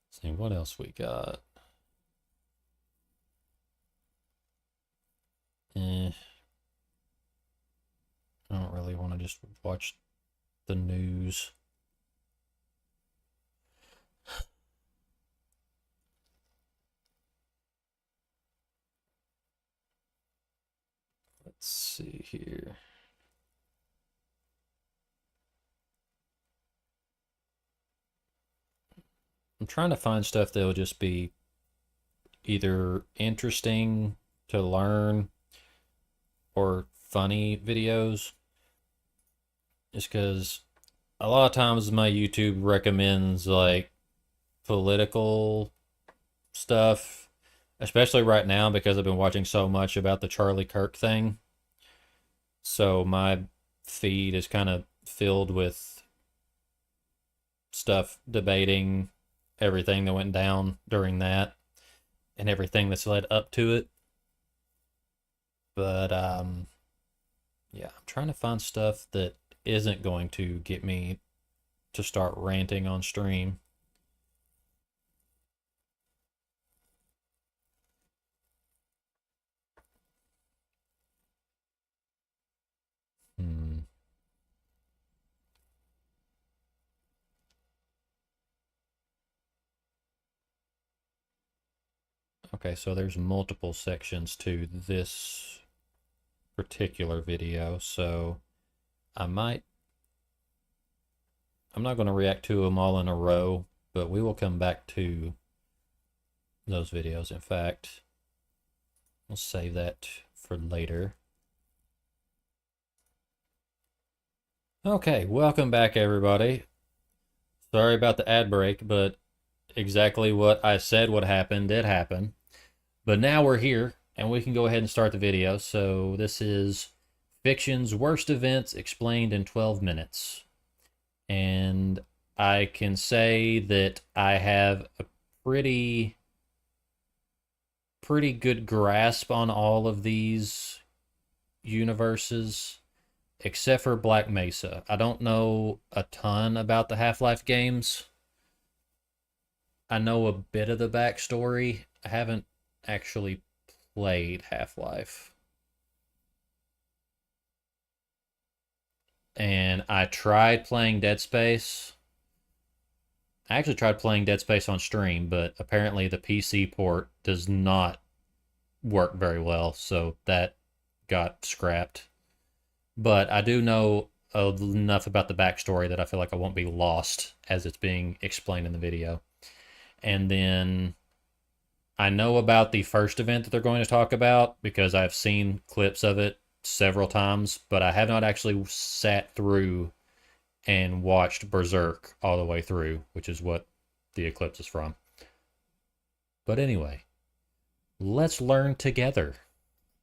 Let's see what else we got. I don't really want to just watch the news. Let's see here. I'm trying to find stuff that'll just be either interesting to learn or funny videos. Just because a lot of times my YouTube recommends like political stuff, especially right now because I've been watching so much about the Charlie Kirk thing. So my feed is kind of filled with stuff debating everything that went down during that and everything that's led up to it. But yeah, I'm trying to find stuff that isn't going to get me to start ranting on stream. Okay, so there's multiple sections to this particular video, so I'm not going to react to them all in a row, but we will come back to those videos. In fact, we'll save that for later. Okay, welcome back everybody. Sorry about the ad break, but exactly what I said would happen did happen. But now we're here, and we can go ahead and start the video. So this is Fiction's Worst Events Explained in 12 Minutes. And I can say that I have a pretty good grasp on all of these universes, except for Black Mesa. I don't know a ton about the Half-Life games. I know a bit of the backstory. I haven't actually played Half-Life. And I tried playing Dead Space. I actually tried playing Dead Space on stream, but apparently the PC port does not work very well, so that got scrapped. But I do know enough about the backstory that I feel like I won't be lost as it's being explained in the video. And then I know about the first event that they're going to talk about because I've seen clips of it several times, but I have not actually sat through and watched Berserk all the way through, which is what the Eclipse is from. But anyway, let's learn together.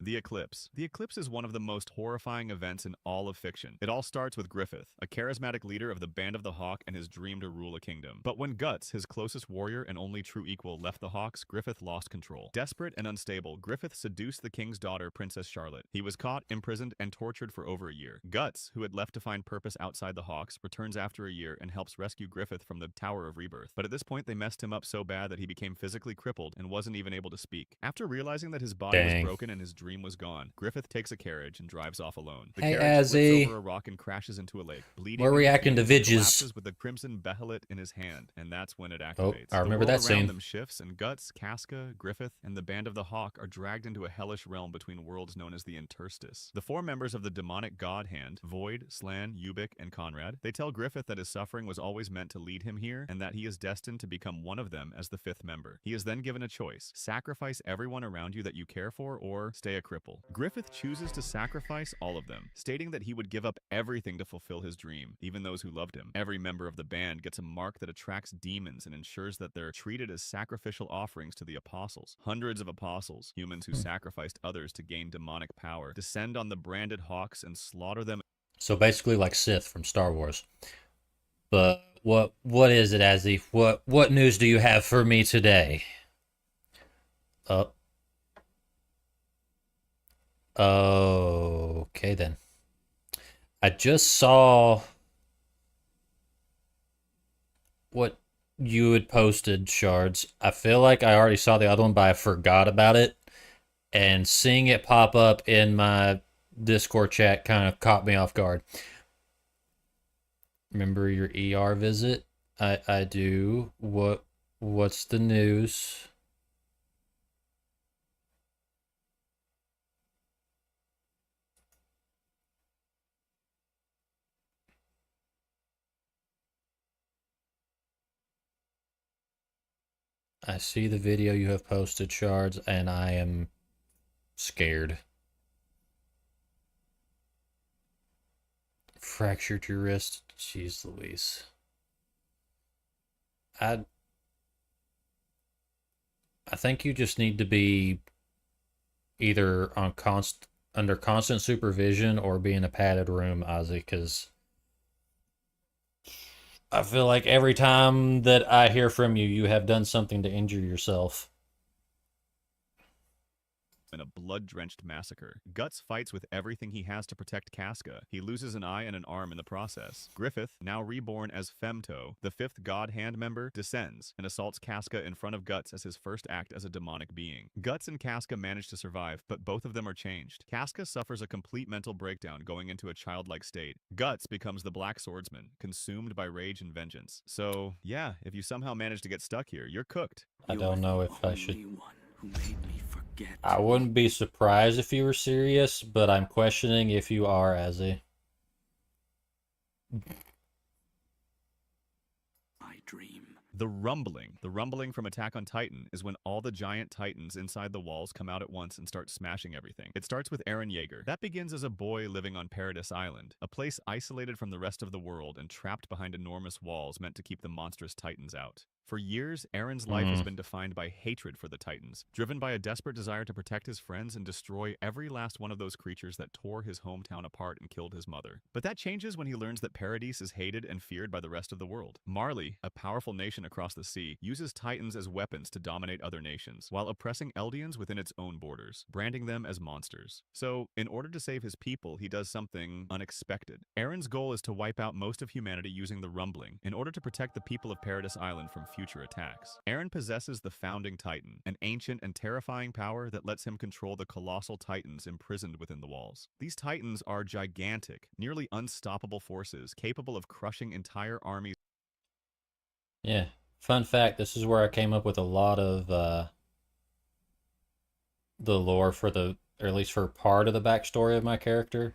The Eclipse. The Eclipse is one of the most horrifying events in all of fiction. It all starts with Griffith, a charismatic leader of the Band of the Hawk and his dream to rule a kingdom. But when Guts, his closest warrior and only true equal, left the Hawks, Griffith lost control. Desperate and unstable, Griffith seduced the king's daughter, Princess Charlotte. He was caught, imprisoned, and tortured for over a year. Guts, who had left to find purpose outside the Hawks, returns after a year and helps rescue Griffith from the Tower of Rebirth. But at this point, they messed him up so bad that he became physically crippled and wasn't even able to speak. After realizing that his body was broken and his dream was gone, Griffith takes a carriage and drives off alone. The carriage flips over a rock and crashes into a lake. Bleeding, we're reacting to Vidges. Collapses with the crimson behelit in his hand, and that's when it activates. Oh, I remember the world that around scene. them shifts, and Guts, Casca, Griffith, and the Band of the Hawk are dragged into a hellish realm between worlds known as the Interstice. The four members of the demonic god hand, Void, Slan, Ubik, and Conrad, they tell Griffith that his suffering was always meant to lead him here, and that he is destined to become one of them as the fifth member. He is then given a choice: sacrifice everyone around you that you care for, or stay a a cripple. Griffith chooses to sacrifice all of them, stating that he would give up everything to fulfill his dream, even those who loved him. Every member of the band gets a mark that attracts demons and ensures that they're treated as sacrificial offerings to the apostles. Hundreds of apostles, humans who sacrificed others to gain demonic power, descend on the branded hawks and slaughter them. So basically like Sith from Star Wars. But what is it, Azzy? What news do you have for me today? Okay then. I just saw what you had posted, Shards. I feel like I already saw the other one, but I forgot about it. And seeing it pop up in my Discord chat kind of caught me off guard. Remember your ER visit? I do. What's the news? I see the video you have posted, Shards, and I am scared. Fractured your wrist? Jeez Louise. I think you just need to be either on under constant supervision or be in a padded room, Ozzy, because I feel like every time that I hear from you, you have done something to injure yourself. In a blood-drenched massacre. Guts fights with everything he has to protect Casca. He loses an eye and an arm in the process. Griffith, now reborn as Femto, the fifth God Hand member, descends and assaults Casca in front of Guts as his first act as a demonic being. Guts and Casca manage to survive, but both of them are changed. Casca suffers a complete mental breakdown, going into a childlike state. Guts becomes the Black Swordsman, consumed by rage and vengeance. So, yeah, if you somehow manage to get stuck here, you're cooked. I don't know if I should... I wouldn't be surprised if you were serious, but I'm questioning if you are, Azzy. My dream. The rumbling from Attack on Titan is when all the giant titans inside the walls come out at once and start smashing everything. It starts with Eren Yeager. That begins as a boy living on Paradise Island, a place isolated from the rest of the world and trapped behind enormous walls meant to keep the monstrous titans out. For years, Eren's life has been defined by hatred for the Titans, driven by a desperate desire to protect his friends and destroy every last one of those creatures that tore his hometown apart and killed his mother. But that changes when he learns that Paradise is hated and feared by the rest of the world. Marley, a powerful nation across the sea, uses Titans as weapons to dominate other nations, while oppressing Eldians within its own borders, branding them as monsters. So, in order to save his people, he does something unexpected. Eren's goal is to wipe out most of humanity using the rumbling, in order to protect the people of Paradise Island from future attacks. Eren possesses the Founding Titan, an ancient and terrifying power that lets him control the colossal titans imprisoned within the walls. These titans are gigantic, nearly unstoppable forces, capable of crushing entire armies. Yeah. Fun fact, this is where I came up with a lot of the lore for the, or at least for part of the backstory of my character.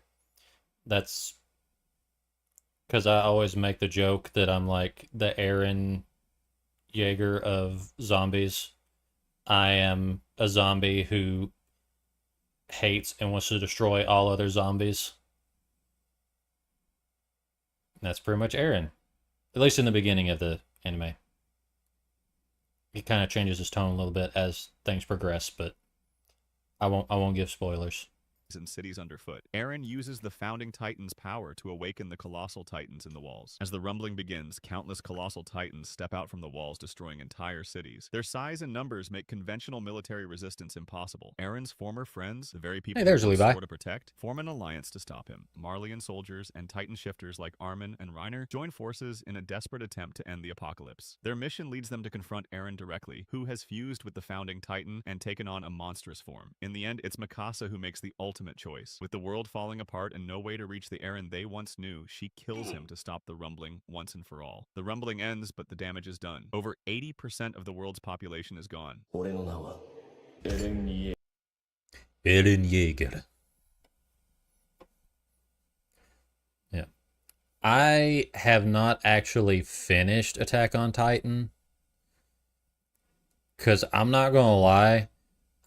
That's because I always make the joke that I'm like the Eren Yeager of zombies. I am a zombie who hates and wants to destroy all other zombies. That's pretty much Eren, at least in the beginning of the anime. He kind of changes his tone a little bit as things progress, but I won't give spoilers. And cities underfoot. Eren uses the Founding Titan's power to awaken the colossal titans in the walls. As the rumbling begins, countless colossal titans step out from the walls, destroying entire cities. Their size and numbers make conventional military resistance impossible. Eren's former friends, the very people he swore to protect, form an alliance to stop him. Marleyan soldiers and Titan shifters like Armin and Reiner join forces in a desperate attempt to end the apocalypse. Their mission leads them to confront Eren directly, who has fused with the Founding Titan and taken on a monstrous form. In the end, it's Mikasa who makes the ultimate choice. With the world falling apart and no way to reach the Eren they once knew, she kills him to stop the rumbling once and for all. The rumbling ends, but the damage is done. Over 80% of the world's population is gone. Eren Yeager. Yeah. I have not actually finished Attack on Titan. Because I'm not going to lie,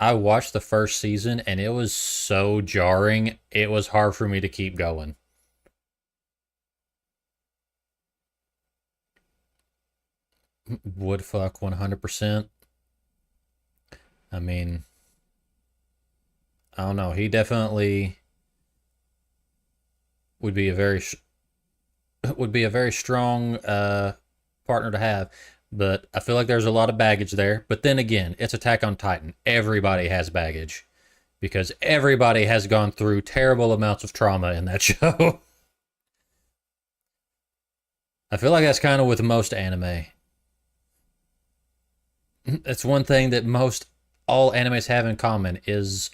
I watched the first season and it was so jarring, it was hard for me to keep going. Would fuck 100%. I mean, I don't know. He definitely would be a very strong partner to have. But I feel like there's a lot of baggage there. But then again, it's Attack on Titan. Everybody has baggage because everybody has gone through terrible amounts of trauma in that show. I feel like that's kind of with most anime. That's one thing that all animes have in common is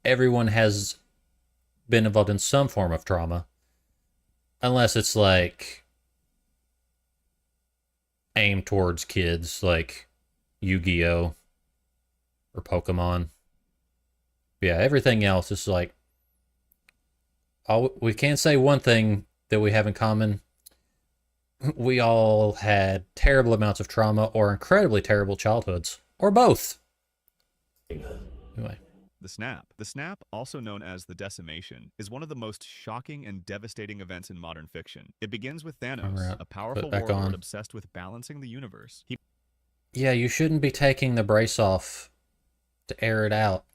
everyone has been involved in some form of trauma. Unless it's like aimed towards kids like Yu-Gi-Oh! Or Pokemon. Yeah, everything else is like we can't say one thing that we have in common. We all had terrible amounts of trauma or incredibly terrible childhoods. Or both. Anyway. The Snap. The Snap, also known as the Decimation, is one of the most shocking and devastating events in modern fiction. It begins with Thanos, a powerful warlord obsessed with balancing the universe. Yeah, you shouldn't be taking the brace off to air it out.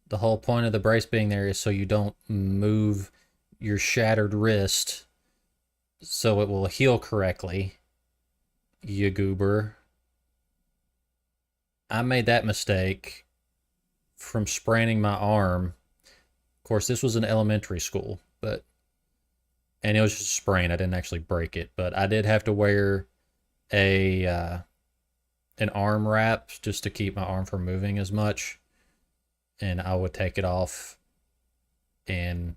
The whole point of the brace being there is so you don't move your shattered wrist so it will heal correctly. You goober. I made that mistake from spraining my arm. Of course, this was in elementary school, and it was just a sprain. I didn't actually break it, but I did have to wear an arm wrap just to keep my arm from moving as much. And I would take it off and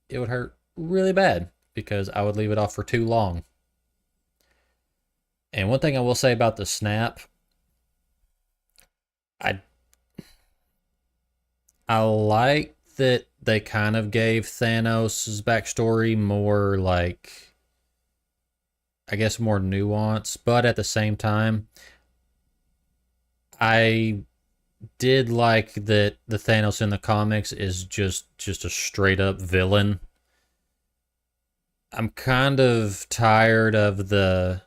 it would hurt really bad because I would leave it off for too long. And one thing I will say about the Snap, I like that they kind of gave Thanos' backstory more like, I guess, more nuance, but at the same time, I did like that the Thanos in the comics is just a straight up villain. I'm kind of tired of the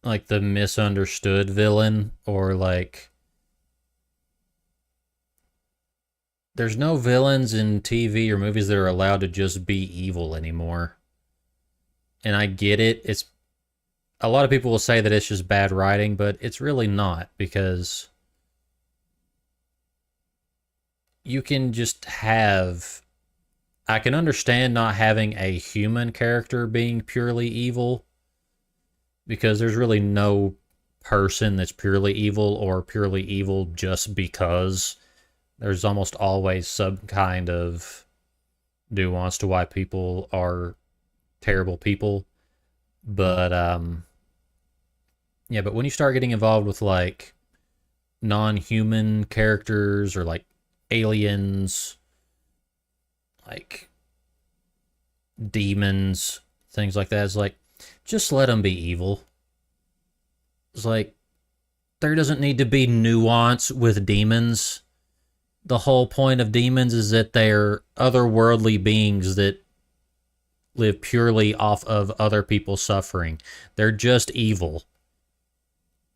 misunderstood villain, or like there's no villains in TV or movies that are allowed to just be evil anymore. And I get it. It's a lot of people will say that it's just bad writing, but it's really not, because you can just have... I can understand not having a human character being purely evil, because there's really no person that's purely evil or purely evil just because. There's almost always some kind of nuance to why people are terrible people. But, yeah, but when you start getting involved with, like, non-human characters or, like, aliens, like, demons, things like that, it's like, just let them be evil. It's like, there doesn't need to be nuance with demons. The whole point of demons is that they're otherworldly beings that live purely off of other people's suffering. They're just evil.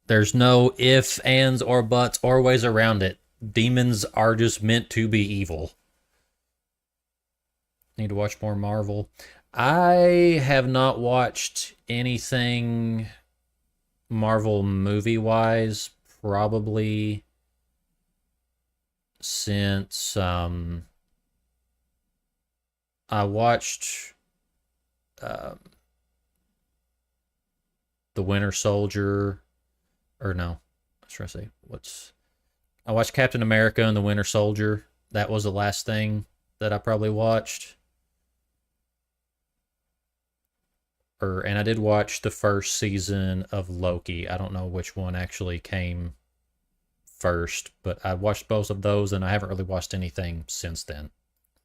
There's no ifs, ands, or buts, or ways around it. Demons are just meant to be evil. Need to watch more Marvel. I have not watched anything Marvel movie-wise, probably since I watched The Winter Soldier, or no, I was trying to say, I watched Captain America and The Winter Soldier. That was the last thing that I probably watched. And I did watch the first season of Loki. I don't know which one actually came first, but I watched both of those, and I haven't really watched anything since then.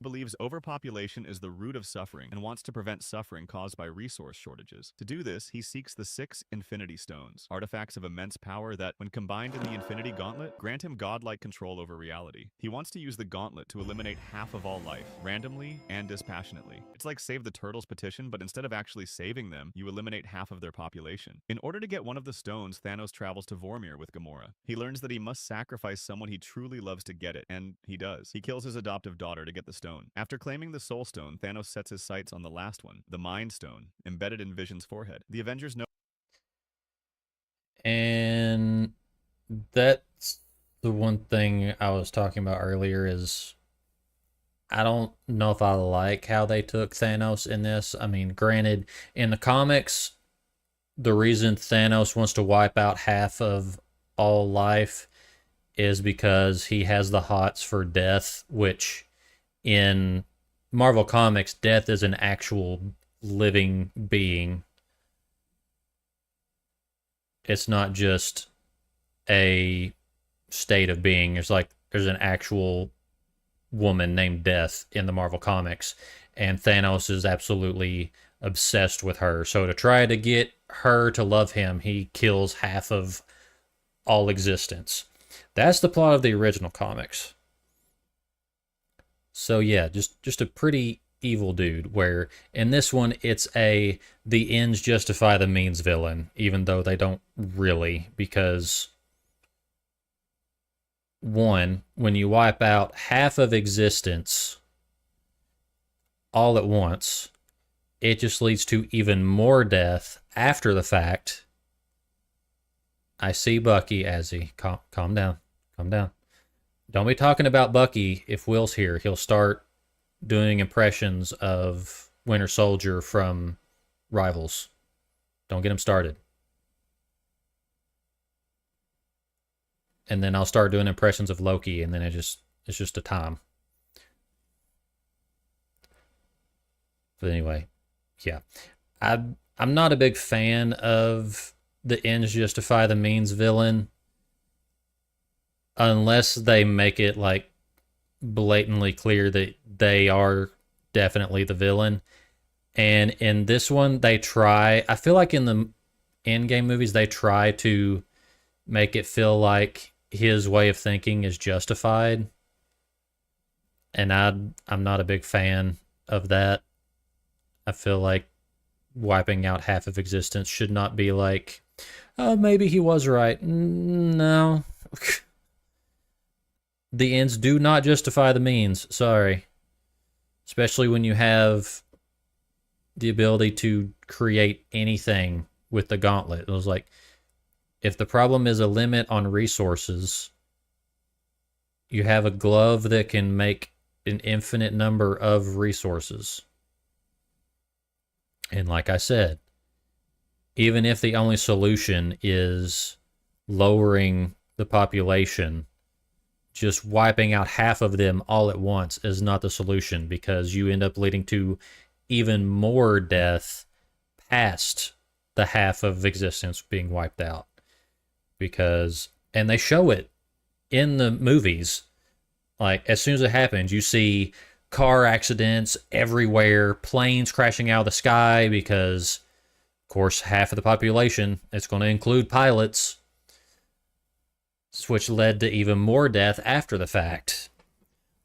believes overpopulation is the root of suffering and wants to prevent suffering caused by resource shortages. To do this, he seeks the 6 Infinity Stones, artifacts of immense power that, when combined in the Infinity Gauntlet, grant him godlike control over reality. He wants to use the gauntlet to eliminate half of all life, randomly and dispassionately. It's like Save the Turtles petition, but instead of actually saving them, you eliminate half of their population. In order to get one of the stones, Thanos travels to Vormir with Gamora. He learns that he must sacrifice someone he truly loves to get it, and he does. He kills his adoptive daughter to get the stone. After claiming the Soul Stone, Thanos sets his sights on the last one, the Mind Stone, embedded in Vision's forehead. The Avengers know. And that's the one thing I was talking about earlier is I don't know if I like how they took Thanos in this. I mean, granted, in the comics, the reason Thanos wants to wipe out half of all life is because he has the hots for death, which in Marvel Comics, death is an actual living being. It's not just a state of being. It's like there's an actual woman named Death in the Marvel Comics, and Thanos is absolutely obsessed with her. So to try to get her to love him, he kills half of all existence. That's the plot of the original comics. So yeah, just a pretty evil dude, where in this one it's a the ends justify the means villain, even though they don't really, because one, when you wipe out half of existence all at once, it just leads to even more death after the fact. I see Bucky, Azzy. Calm down. Calm down. Don't be talking about Bucky if Will's here. He'll start doing impressions of Winter Soldier from Rivals. Don't get him started. And then I'll start doing impressions of Loki, and then it's just a time. But anyway, yeah. I'm not a big fan of the ends justify the means villain, unless they make it like blatantly clear that they are definitely the villain. And in this one, they try, I feel like in the Endgame movies, they try to make it feel like his way of thinking is justified. And I'm not a big fan of that. I feel like wiping out half of existence should not be like, oh, maybe he was right. No. The ends do not justify the means. Sorry. Especially when you have the ability to create anything with the gauntlet. It was like, if the problem is a limit on resources, you have a glove that can make an infinite number of resources. And like I said, even if the only solution is lowering the population, just wiping out half of them all at once is not the solution, because you end up leading to even more death past the half of existence being wiped out. Because, and they show it in the movies, like as soon as it happens, you see car accidents everywhere, planes crashing out of the sky, because of course half of the population, it's going to include pilots, which led to even more death after the fact.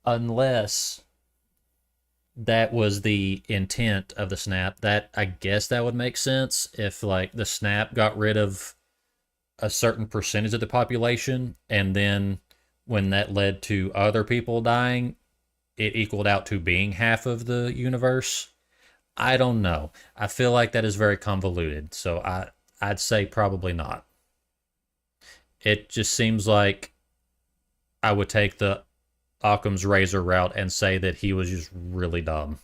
Unless that was the intent of the snap. That, I guess that would make sense if like the snap got rid of a certain percentage of the population, and then when that led to other people dying, it equaled out to being half of the universe. I don't know. I feel like that is very convoluted, so I'd say probably not. It just seems like I would take the Occam's razor route and say that he was just really dumb.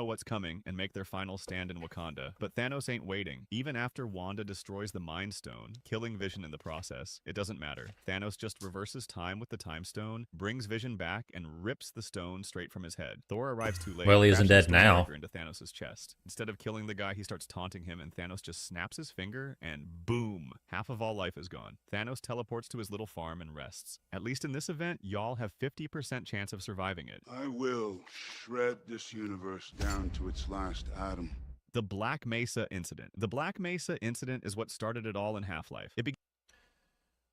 what's coming and make their final stand in Wakanda. But Thanos ain't waiting. Even after Wanda destroys the Mind Stone, killing Vision in the process, it doesn't matter. Thanos just reverses time with the Time Stone, brings Vision back, and rips the stone straight from his head. Thor arrives too late. Well, he isn't crashes dead the now. dagger into Thanos' chest. Instead of killing the guy, he starts taunting him, and Thanos just snaps his finger, and boom! Half of all life is gone. Thanos teleports to his little farm and rests. At least in this event, y'all have 50% chance of surviving it. I will shred this universe down to its last atom. The Black Mesa Incident. The Black Mesa Incident is what started it all in Half-Life.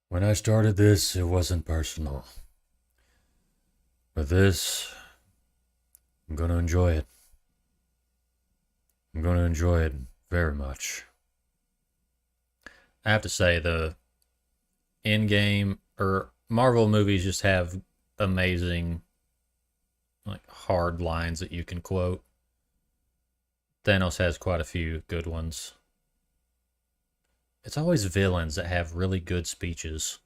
When I started this, it wasn't personal. But this, I'm going to enjoy it. I'm going to enjoy it very much. I have to say, the in-game or Marvel movies just have amazing, like, hard lines that you can quote. Thanos has quite a few good ones. It's always villains that have really good speeches.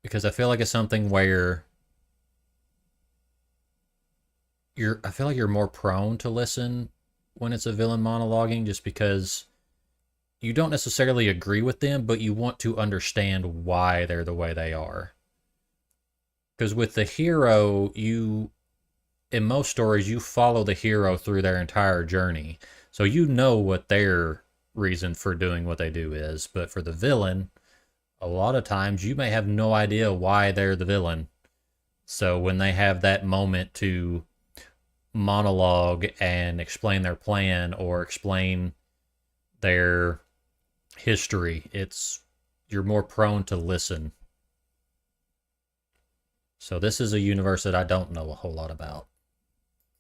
Because I feel like it's something where I feel like you're more prone to listen when it's a villain monologuing, just because you don't necessarily agree with them, but you want to understand why they're the way they are. Because with the hero, in most stories, you follow the hero through their entire journey. So you know what their reason for doing what they do is. But for the villain, a lot of times you may have no idea why they're the villain. So when they have that moment to monologue and explain their plan or explain their history, you're more prone to listen. So this is a universe that I don't know a whole lot about.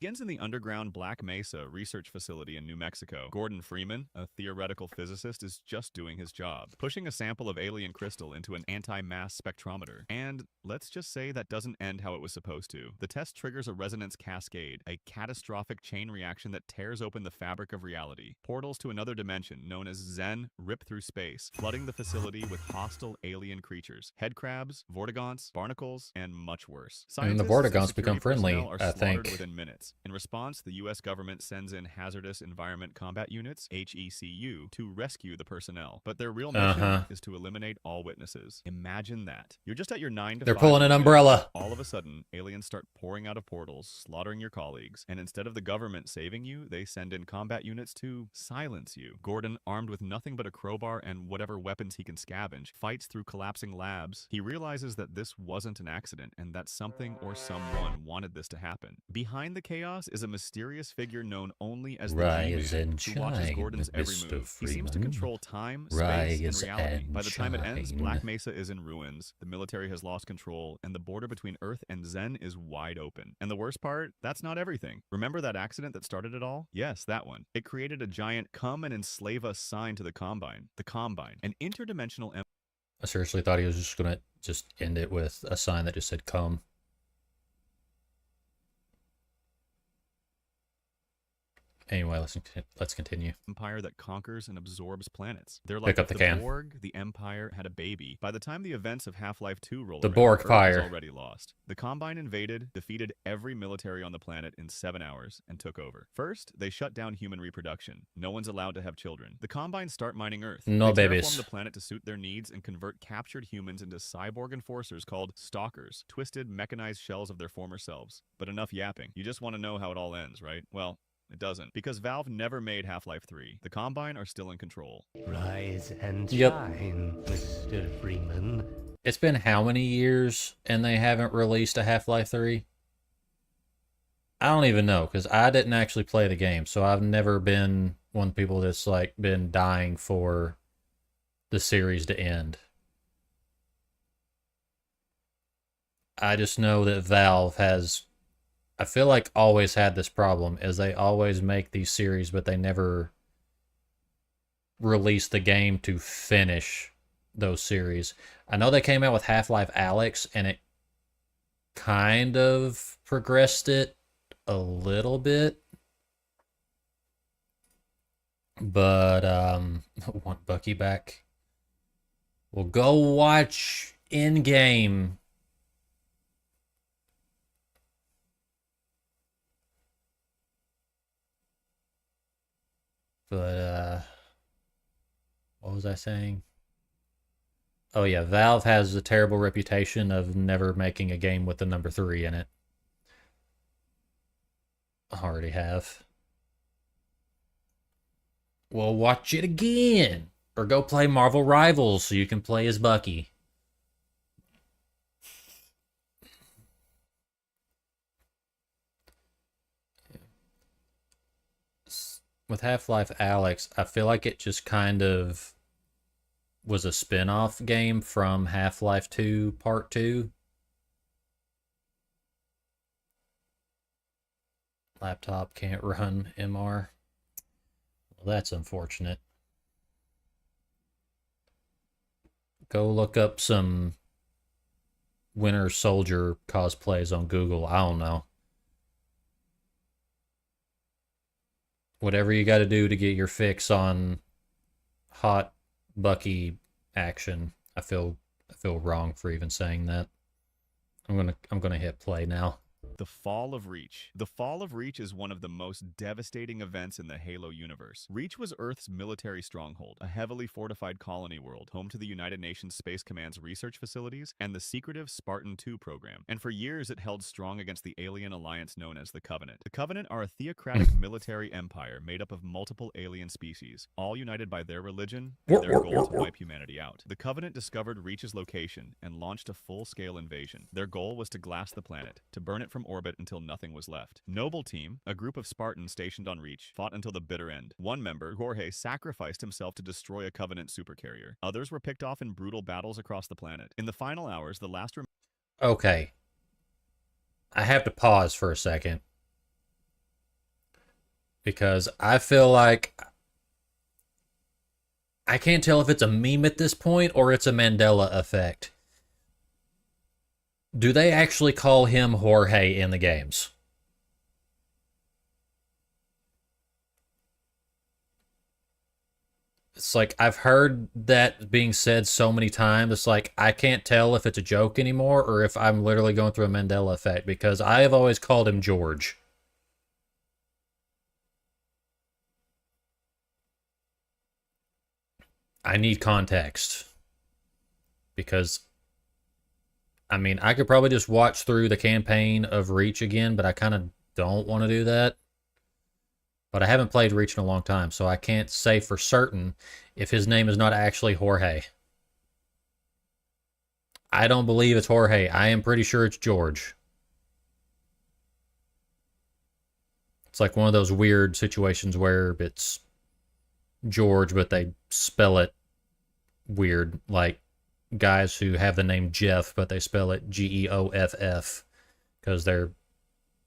Begins in the underground Black Mesa research facility in New Mexico. Gordon Freeman, a theoretical physicist, is just doing his job, pushing a sample of alien crystal into an anti-mass spectrometer. And let's just say that doesn't end how it was supposed to. The test triggers a resonance cascade, a catastrophic chain reaction that tears open the fabric of reality. Portals to another dimension, known as Zen, rip through space, flooding the facility with hostile alien creatures, headcrabs, vortigaunts, barnacles, and much worse. And the Scientists vortigaunts and become security friendly, personnel are I slaughtered think. within minutes. In response, the U.S. government sends in Hazardous Environment Combat Units, HECU, to rescue the personnel. But their real mission is to eliminate all witnesses. Imagine that. You're just at your 9 to 5. They're pulling an shift. umbrella. All of a sudden, aliens start pouring out of portals, slaughtering your colleagues. And instead of the government saving you, they send in combat units to silence you. Gordon, armed with nothing but a crowbar and whatever weapons he can scavenge, fights through collapsing labs. He realizes that this wasn't an accident and that something or someone wanted this to happen. Behind the chaos is a mysterious figure known only as the Rise G-Man, and who watches shine, Gordon's every Mr. move. He seems to Freeman. control time, space, Rise and reality. and By the time it ends, shine. Black Mesa is in ruins, the military has lost control, and the border between Earth and Zen is wide open. And the worst part? That's not everything. Remember that accident that started it all? Yes, that one. It created a giant "come and enslave us" sign to the Combine. The Combine, an interdimensional I seriously thought he was just going to just end it with a sign that just said "come." Anyway, let's continue. empire that conquers and absorbs planets. They're Pick like up if the the can. Borg, the Empire, had a baby. By the time the events of Half-Life 2 roll The around, Borg Earth Pyre. is already lost. The Combine invaded, defeated every military on the planet in 7 hours, and took over. First, they shut down human reproduction. No one's allowed to have children. The Combine start mining Earth. No they babies. terraform the planet to suit their needs and convert captured humans into cyborg enforcers called Stalkers, twisted, mechanized shells of their former selves. But enough yapping. You just want to know how it all ends, right? Well, it doesn't, because Valve never made Half-Life 3. The Combine are still in control. Rise and Yep. shine, Mr. Freeman. It's been how many years and they haven't released a Half-Life 3? I don't even know, because I didn't actually play the game, so I've never been one of the people that's like been dying for the series to end. I just know that Valve has, I feel like, always had this problem, is they always make these series, but they never release the game to finish those series. I know they came out with Half-Life Alyx, and it kind of progressed it a little bit. But, I want Bucky back. Well, go watch Endgame. But, what was I saying? Oh yeah, Valve has a terrible reputation of never making a game with the number 3 in it. I already have. Well, watch it again! Or go play Marvel Rivals so you can play as Bucky. With Half-Life Alyx, I feel like it just kind of was a spin-off game from Half-Life 2 Part 2. Laptop can't run MR. Well, that's unfortunate. Go look up some Winter Soldier cosplays on Google. I don't know. Whatever you got to do to get your fix on hot Bucky action. I feel wrong for even saying that. I'm gonna hit play now. The Fall of Reach. The Fall of Reach is one of the most devastating events in the Halo universe. Reach was Earth's military stronghold, a heavily fortified colony world, home to the United Nations Space Command's research facilities and the secretive Spartan 2 program. And for years it held strong against the alien alliance known as the Covenant. The Covenant are a theocratic military empire made up of multiple alien species, all united by their religion and their goal to wipe humanity out. The Covenant discovered Reach's location and launched a full-scale invasion. Their goal was to glass the planet, to burn it from orbit until nothing was left. Noble Team, a group of Spartans stationed on Reach, fought until the bitter end. One member, Jorge, sacrificed himself to destroy a Covenant supercarrier. Others were picked off in brutal battles across the planet. In the final hours, the last... Okay. I have to pause for a second. Because I feel like... I can't tell if it's a meme at this point or it's a Mandela effect. Do they actually call him Jorge in the games? It's like, I've heard that being said so many times, it's like, I can't tell if it's a joke anymore or if I'm literally going through a Mandela effect, because I have always called him George. I need context. Because... I mean, I could probably just watch through the campaign of Reach again, but I kind of don't want to do that. But I haven't played Reach in a long time, so I can't say for certain if his name is not actually Jorge. I don't believe it's Jorge. I am pretty sure it's George. It's like one of those weird situations where it's George, but they spell it weird, like guys who have the name Jeff, but they spell it Geoff because their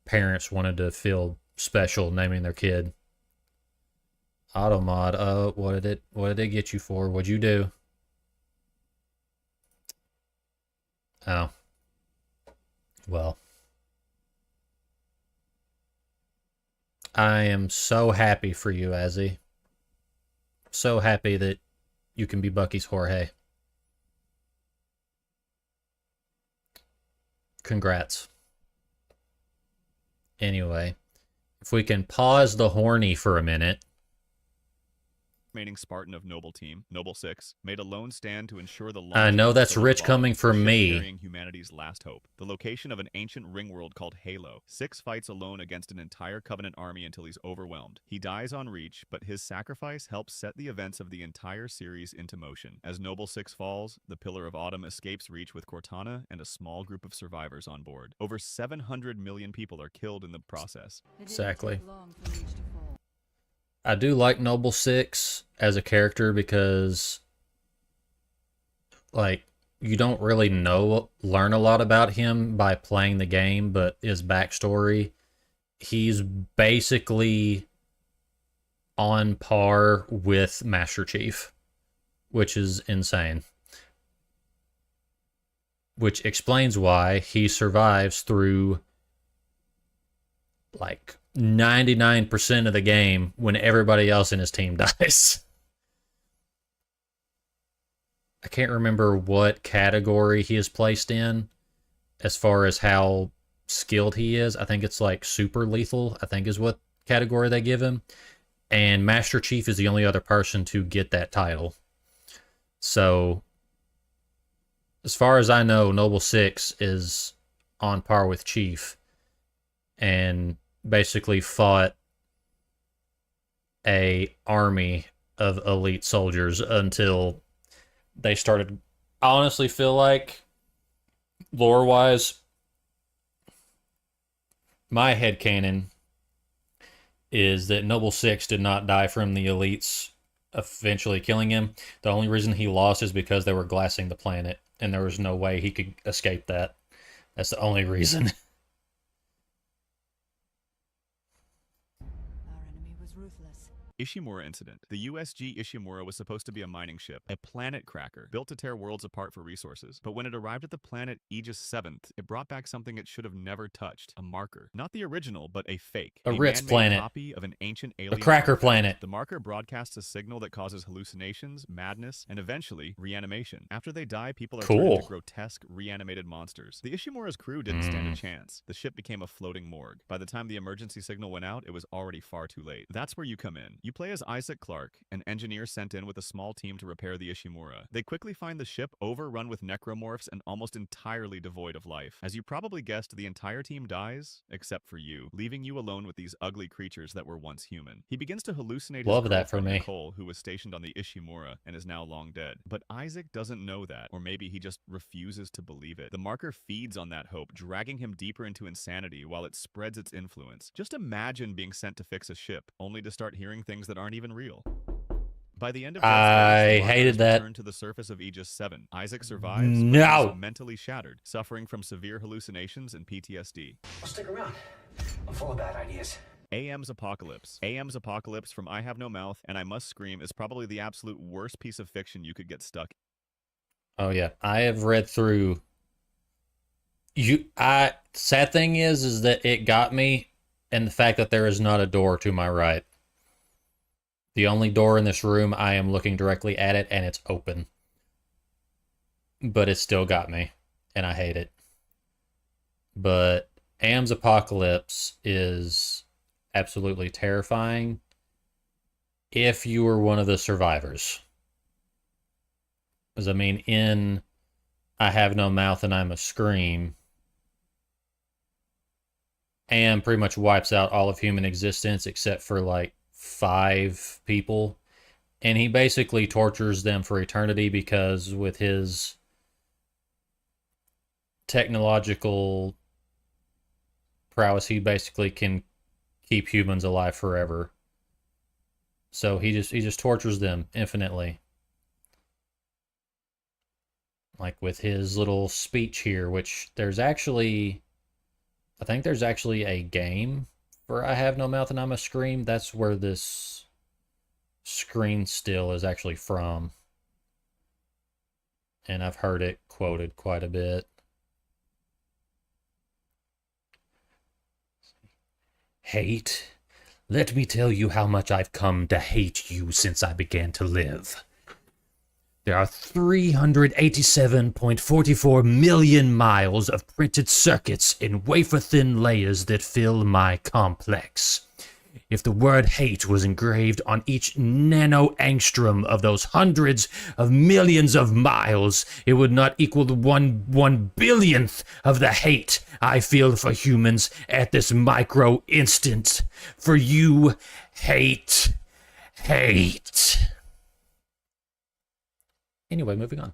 parents wanted to feel special naming their kid. Automod, oh, what did it get you for? What'd you do? Oh. Well. I am so happy for you, Azzy. So happy that you can be Bucky's Jorge. Congrats. Anyway, if we can pause the horny for a minute. Remaining Spartan of Noble Team, Noble 6, made a lone stand to ensure the I know that's rich coming from me. carrying humanity's last hope. The location of an ancient ring world called Halo. 6 fights alone against an entire Covenant army until he's overwhelmed. He dies on Reach, but his sacrifice helps set the events of the entire series into motion. As Noble 6 falls, the Pillar of Autumn escapes Reach with Cortana and a small group of survivors on board. Over 700 million people are killed in the process. Exactly. I do like Noble 6 as a character because, like, you don't really learn a lot about him by playing the game, but his backstory, he's basically on par with Master Chief, which is insane. Which explains why he survives through, like, 99% of the game when everybody else in his team dies. I can't remember what category he is placed in as far as how skilled he is. I think it's like super lethal, I think is what category they give him. and Master Chief is the only other person to get that title. So, as far as I know, Noble Six is on par with Chief, and basically fought a army of elite soldiers until they started. I honestly feel like, lore-wise, my headcanon is that Noble Six did not die from the elites eventually killing him. The only reason he lost is because they were glassing the planet, and there was no way he could escape that. That's the only reason. Ishimura Incident. The USG Ishimura was supposed to be a mining ship, a planet cracker, built to tear worlds apart for resources. But when it arrived at the planet Aegis 7th, it brought back something it should have never touched, a marker. Not the original, but a fake. A Ritz planet. Copy of an ancient alien A cracker artifact. planet. The marker broadcasts a signal that causes hallucinations, madness, and eventually reanimation. After they die, people are turned into grotesque, reanimated monsters. The Ishimura's crew didn't stand a chance. The ship became a floating morgue. By the time the emergency signal went out, it was already far too late. That's where you come in. You play as Isaac Clarke, an engineer sent in with a small team to repair the Ishimura. They quickly find the ship overrun with necromorphs and almost entirely devoid of life. As you probably guessed, the entire team dies, except for you, leaving you alone with these ugly creatures that were once human. He begins to hallucinate his girlfriend, Nicole, who was stationed on the Ishimura and is now long dead. But Isaac doesn't know that, or maybe he just refuses to believe it. The marker feeds on that hope, dragging him deeper into insanity while it spreads its influence. Just imagine being sent to fix a ship, only to start hearing things that aren't even real. By the end of I hated that. Returned to the surface of Aegis 7. Isaac survives, No. but he's mentally shattered, suffering from severe hallucinations and PTSD. I'll stick around. I'm full of bad ideas. AM's Apocalypse. AM's Apocalypse from I Have No Mouth and I Must Scream is probably the absolute worst piece of fiction you could get stuck. Oh yeah, I have read through. Sad thing is that it got me, and the fact that there is not a door to my right. The only door in this room, I am looking directly at it, and it's open. But it still got me, and I hate it. But AM's Apocalypse is absolutely terrifying if you were one of the survivors. Because, I mean, in I Have No Mouth and I Must Scream, AM pretty much wipes out all of human existence except for, like, 5 people. And he basically tortures them for eternity because with his technological prowess, he basically can keep humans alive forever. So he just tortures them infinitely. Like with his little speech here, which there's actually, I think there's actually a game for I Have No Mouth and I Must Scream. That's where this screen still is actually from. And I've heard it quoted quite a bit. Hate? Let me tell you how much I've come to hate you since I began to live. There are 387.44 million miles of printed circuits in wafer-thin layers that fill my complex. If the word hate was engraved on each nano-angstrom of those hundreds of millions of miles, it would not equal the one billionth of the hate I feel for humans at this micro instant. For you, hate. Anyway, moving on.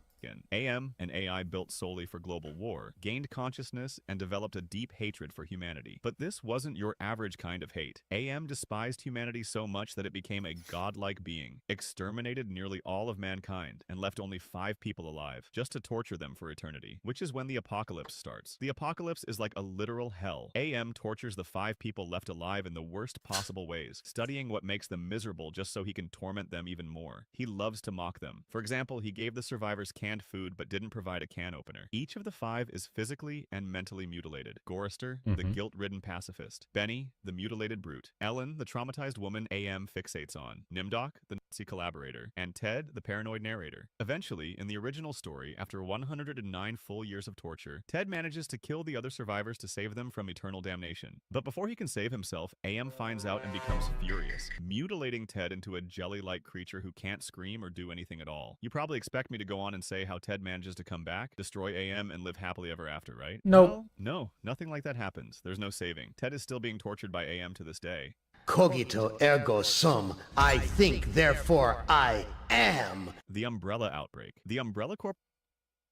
AM, an AI built solely for global war, gained consciousness and developed a deep hatred for humanity. But this wasn't your average kind of hate. AM despised humanity so much that it became a godlike being, exterminated nearly all of mankind, and left only 5 people alive, just to torture them for eternity, which is when the apocalypse starts. The apocalypse is like a literal hell. AM tortures the 5 people left alive in the worst possible ways, studying what makes them miserable just so he can torment them even more. He loves to mock them. For example, he gave the survivors cancer canned food but didn't provide a can opener. Each of the 5 is physically and mentally mutilated. Gorister, the guilt-ridden pacifist. Benny, the mutilated brute. Ellen, the traumatized woman AM fixates on. Nimdok, the Nazi collaborator. And Ted, the paranoid narrator. Eventually, in the original story, after 109 full years of torture, Ted manages to kill the other survivors to save them from eternal damnation. But before he can save himself, AM finds out and becomes furious, mutilating Ted into a jelly-like creature who can't scream or do anything at all. You probably expect me to go on and say how Ted manages to come back, destroy AM, and live happily ever after, right? Nope. Well, no, nothing like that happens. There's no saving. Ted is still being tortured by AM to this day. Cogito ergo sum. I think, therefore I am. The Umbrella Outbreak. The Umbrella Corp.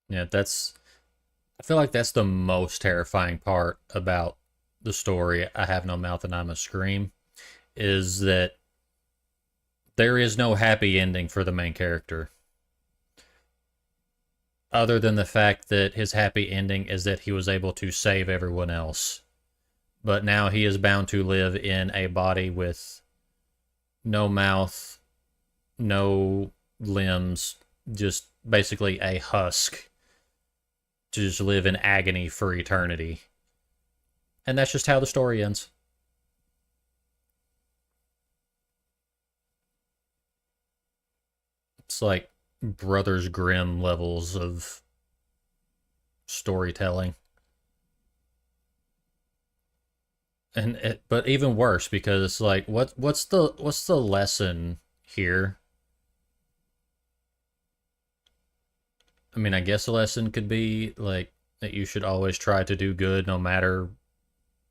Yeah, I feel like that's the most terrifying part about the story, I Have No Mouth and I Must Scream, is that there is no happy ending for the main character. Other than the fact that his happy ending is that he was able to save everyone else. But now he is bound to live in a body with no mouth, no limbs, just basically a husk, to just live in agony for eternity. And that's just how the story ends. It's like Brothers Grimm levels of storytelling. But even worse, because it's like, what's the lesson here? I mean, I guess the lesson could be like that you should always try to do good no matter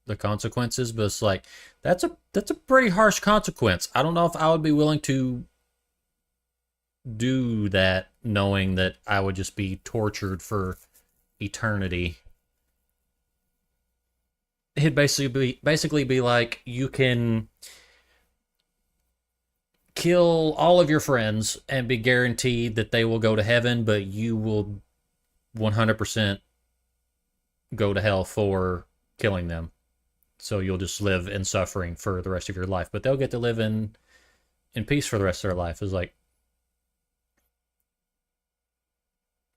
the consequences, but it's like that's a pretty harsh consequence. I don't know if I would be willing to do that knowing that I would just be tortured for eternity. It'd basically be like, you can kill all of your friends and be guaranteed that they will go to heaven, but you will 100% go to hell for killing them. So you'll just live in suffering for the rest of your life, but they'll get to live in peace for the rest of their life. It's like,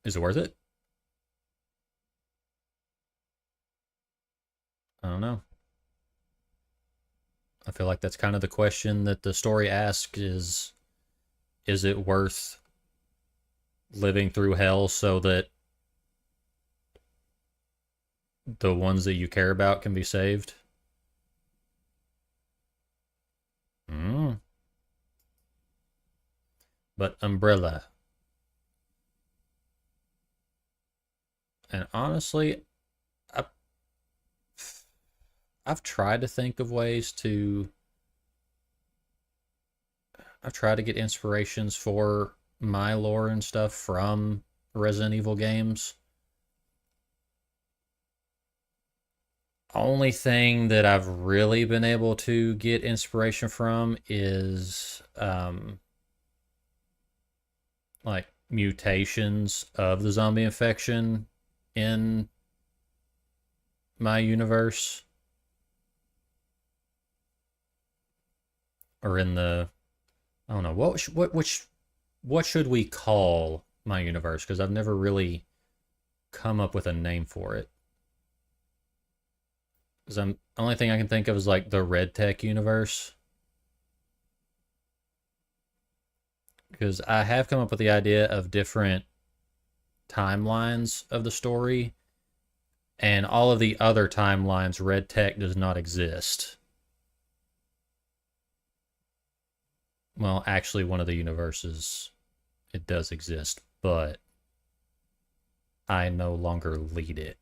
is it worth it? I don't know. I feel like that's kind of the question that the story asks is it worth living through hell so that the ones that you care about can be saved? But Umbrella. And honestly, I've tried to think of ways to... I've tried to get inspirations for my lore and stuff from Resident Evil games. Only thing that I've really been able to get inspiration from is like mutations of the zombie infection in my universe. Or in the, I don't know, what should we call my universe? Because I've never really come up with a name for it. Because the only thing I can think of is like the Red Tech universe. Because I have come up with the idea of different timelines of the story, and all of the other timelines, Red Tech does not exist. Well, actually, one of the universes, it does exist, but I no longer lead it.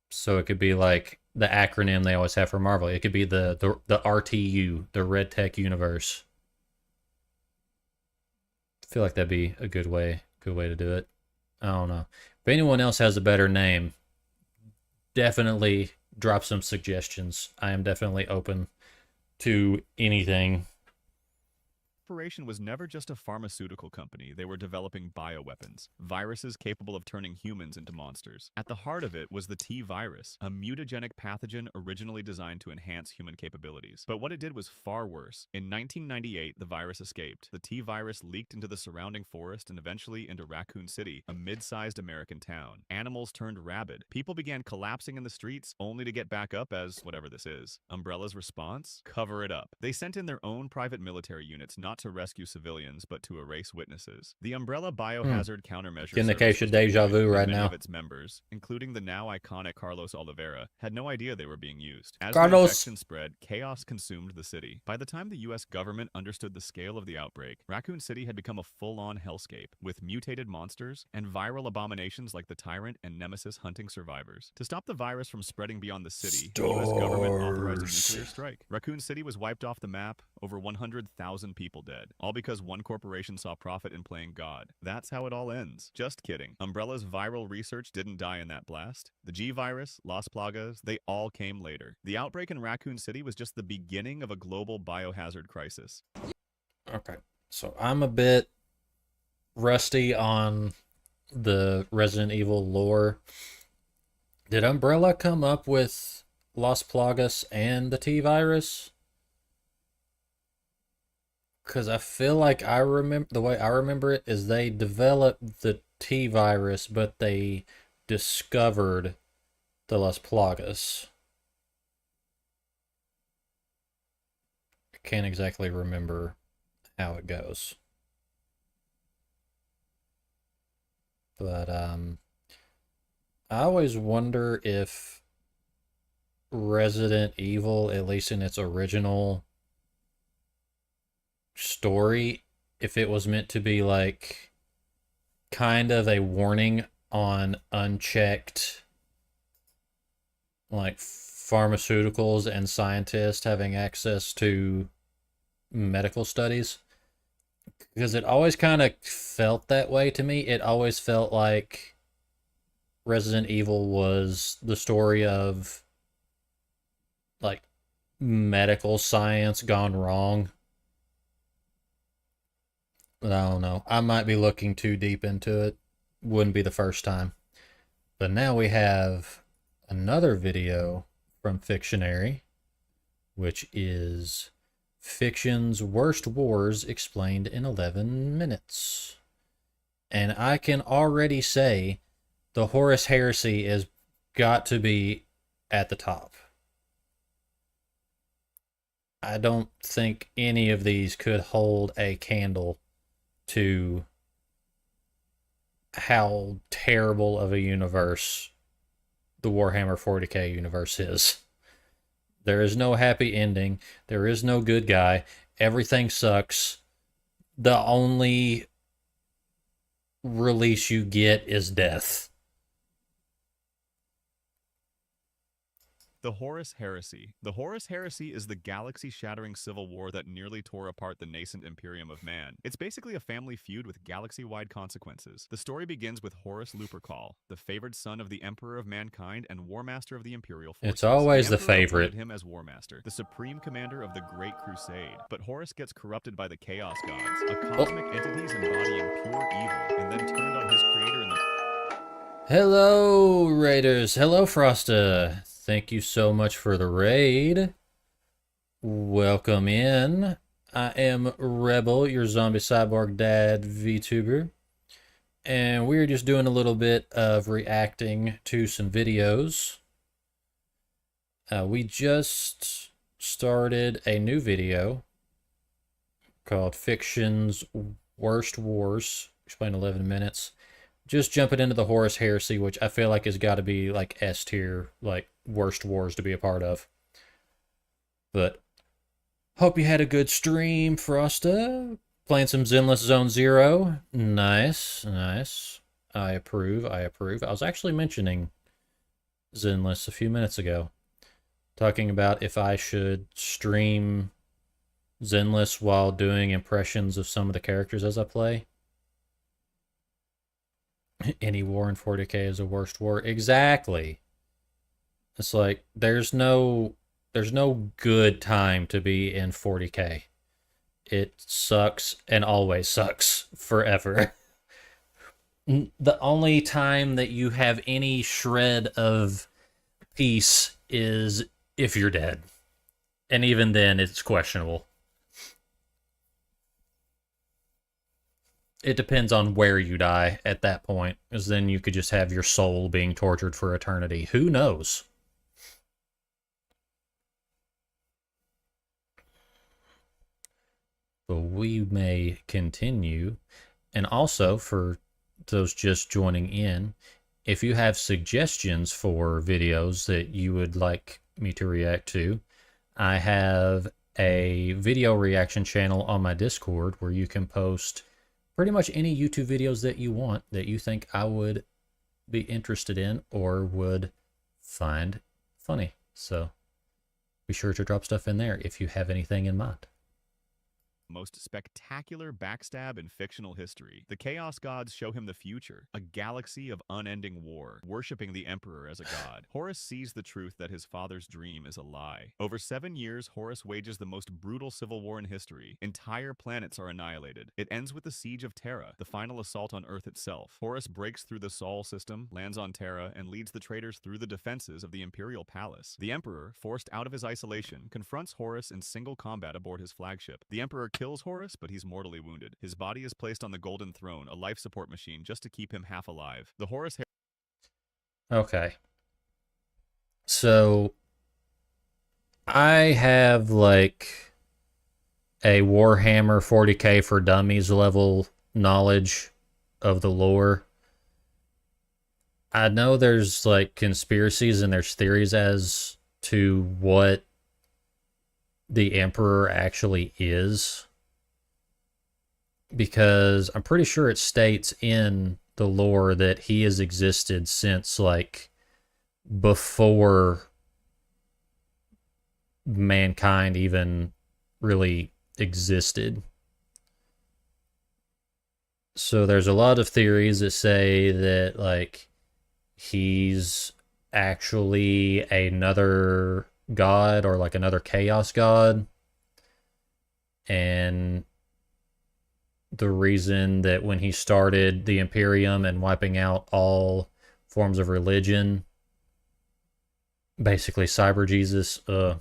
So it could be like the acronym they always have for Marvel. It could be the RTU, the Red Tech Universe. I feel like that'd be a good way to do it. I don't know. If anyone else has a better name, definitely drop some suggestions. I am definitely open to anything. corporation was never just a pharmaceutical company. They were developing bioweapons, viruses capable of turning humans into monsters. At the heart of it was the T-virus, a mutagenic pathogen originally designed to enhance human capabilities. But what it did was far worse. In 1998, the virus escaped. The T-virus leaked into the surrounding forest and eventually into Raccoon City, a mid-sized American town. Animals turned rabid. People began collapsing in the streets, only to get back up as whatever this is. Umbrella's response? Cover it up. They sent in their own private military units not to rescue civilians, but to erase witnesses. The Umbrella Biohazard Countermeasure Getting the Service case of was deja deployed, vu and right many now. of its members, including the now iconic Carlos Oliveira, had no idea they were being used. As the Carlos. infection spread, chaos consumed the city. By the time the U.S. government understood the scale of the outbreak, Raccoon City had become a full-on hellscape, with mutated monsters and viral abominations like the Tyrant and Nemesis hunting survivors. To stop the virus from spreading beyond the city, the U.S. government authorized a nuclear strike. Raccoon City was wiped off the map, over 100,000 people dead, all because one corporation saw profit in playing God. That's how it all ends. Just kidding. Umbrella's viral research didn't die in that blast. The G-Virus, Las Plagas, they all came later. The outbreak in Raccoon City was just the beginning of a global biohazard crisis. Okay, so I'm a bit rusty on the Resident Evil lore. Did Umbrella come up with Las Plagas and the T-Virus? Because I feel like I remember, the way I remember it is they developed the T-Virus, but they discovered the Las Plagas. I can't exactly remember how it goes. But I always wonder if Resident Evil, at least in its original story, if it was meant to be like kind of a warning on unchecked like pharmaceuticals and scientists having access to medical studies, because it always kind of felt that way to me. It always felt like Resident Evil was the story of like medical science gone wrong. I don't know. I might be looking too deep into it. Wouldn't be the first time. But now we have another video from Fictionary, which is Fiction's Worst Wars Explained in 11 Minutes. And I can already say the Horus Heresy has got to be at the top. I don't think any of these could hold a candle to how terrible of a universe the Warhammer 40k universe is. There is no happy ending. There is no good guy. Everything sucks. The only release you get is death. The Horus Heresy. The Horus Heresy is the galaxy-shattering civil war that nearly tore apart the nascent Imperium of Man. It's basically a family feud with galaxy-wide consequences. The story begins with Horus Lupercal, the favored son of the Emperor of Mankind and War Master of the Imperial Forces. It's always the Emperor favorite. appointed him as War Master, the supreme commander of the Great Crusade. But Horus gets corrupted by the Chaos Gods, a cosmic entities embodying pure evil, and then turned on his creator in the... Hello, Raiders. Hello, Frosta. Thank you so much for the raid. Welcome in. I am Rebel, your zombie cyborg dad VTuber. And we're just doing a little bit of reacting to some videos. We just started a new video called Fiction's Worst Wars, explained 11 minutes. Just jumping into the Horus Heresy, which I feel like has got to be like S tier, like worst wars to be a part of. But hope you had a good stream, Frosta. Playing some Zenless Zone Zero. Nice, nice. I approve, I approve. I was actually mentioning Zenless a few minutes ago, talking about if I should stream Zenless while doing impressions of some of the characters as I play. Any war in 40k is a worst war. Exactly. It's like there's no good time to be in 40k. it sucks and always sucks forever. The only time that you have any shred of peace is if you're dead. And even then, it's questionable. It depends on where you die at that point, because then you could just have your soul being tortured for eternity. Who knows? But we may continue. And also, for those just joining in, if you have suggestions for videos that you would like me to react to, I have a video reaction channel on my Discord where you can post pretty much any YouTube videos that you want that you think I would be interested in or would find funny. So be sure to drop stuff in there if you have anything in mind. Most spectacular backstab in fictional history. The Chaos Gods show him the future, a galaxy of unending war, worshipping the Emperor as a god. Horus sees the truth that his father's dream is a lie. Over 7 years, Horus wages the most brutal civil war in history. Entire planets are annihilated. It ends with the siege of Terra, the final assault on Earth itself. Horus breaks through the Sol system, lands on Terra, and leads the traitors through the defenses of the Imperial Palace. The Emperor, forced out of his isolation, confronts Horus in single combat aboard his flagship. The Emperor kills Horus, but he's mortally wounded. His body is placed on the Golden Throne, a life support machine, just to keep him half alive. The Horus... Okay. So, I have, like, a Warhammer 40k for Dummies level knowledge of the lore. I know there's, like, conspiracies and there's theories as to what the Emperor actually is, because I'm pretty sure it states in the lore that he has existed since, like, before mankind even really existed. So there's a lot of theories that say that, like, he's actually another god or, like, another chaos god. And the reason that when he started the Imperium and wiping out all forms of religion, basically Cyber Jesus, I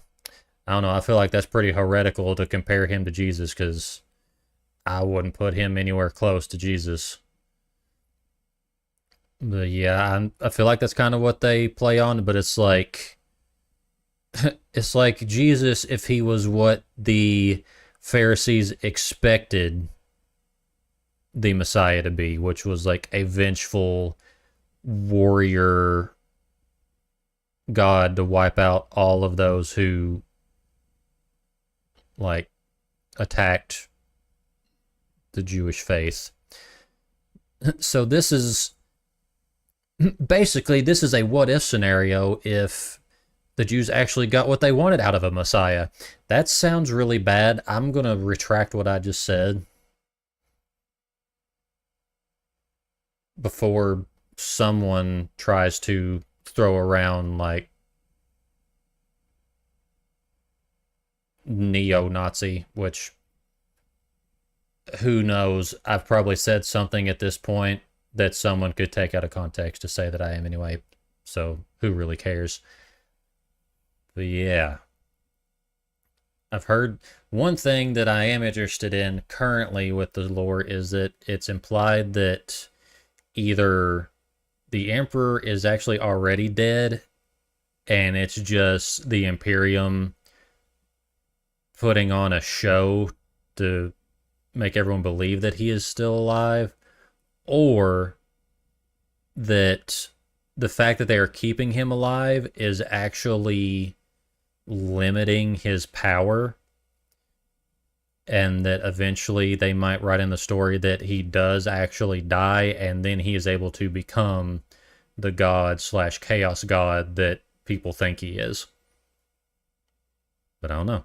don't know, I feel like that's pretty heretical to compare him to Jesus, because I wouldn't put him anywhere close to Jesus. But yeah, I feel like that's kind of what they play on, but it's like, it's like Jesus if he was what the Pharisees expected the Messiah to be, which was like a vengeful warrior god to wipe out all of those who, like, attacked the Jewish faith. So this is basically, this is a what if scenario if the Jews actually got what they wanted out of a Messiah. That sounds really bad. I'm gonna retract what I just said before someone tries to throw around, like, neo-Nazi, which, who knows? I've probably said something at this point that someone could take out of context to say that I am anyway, so who really cares? But yeah, I've heard one thing that I am interested in currently with the lore is that it's implied that either the Emperor is actually already dead and it's just the Imperium putting on a show to make everyone believe that he is still alive, or that the fact that they are keeping him alive is actually limiting his power, and that eventually they might write in the story that he does actually die and then he is able to become the god / chaos god that people think he is. But I don't know.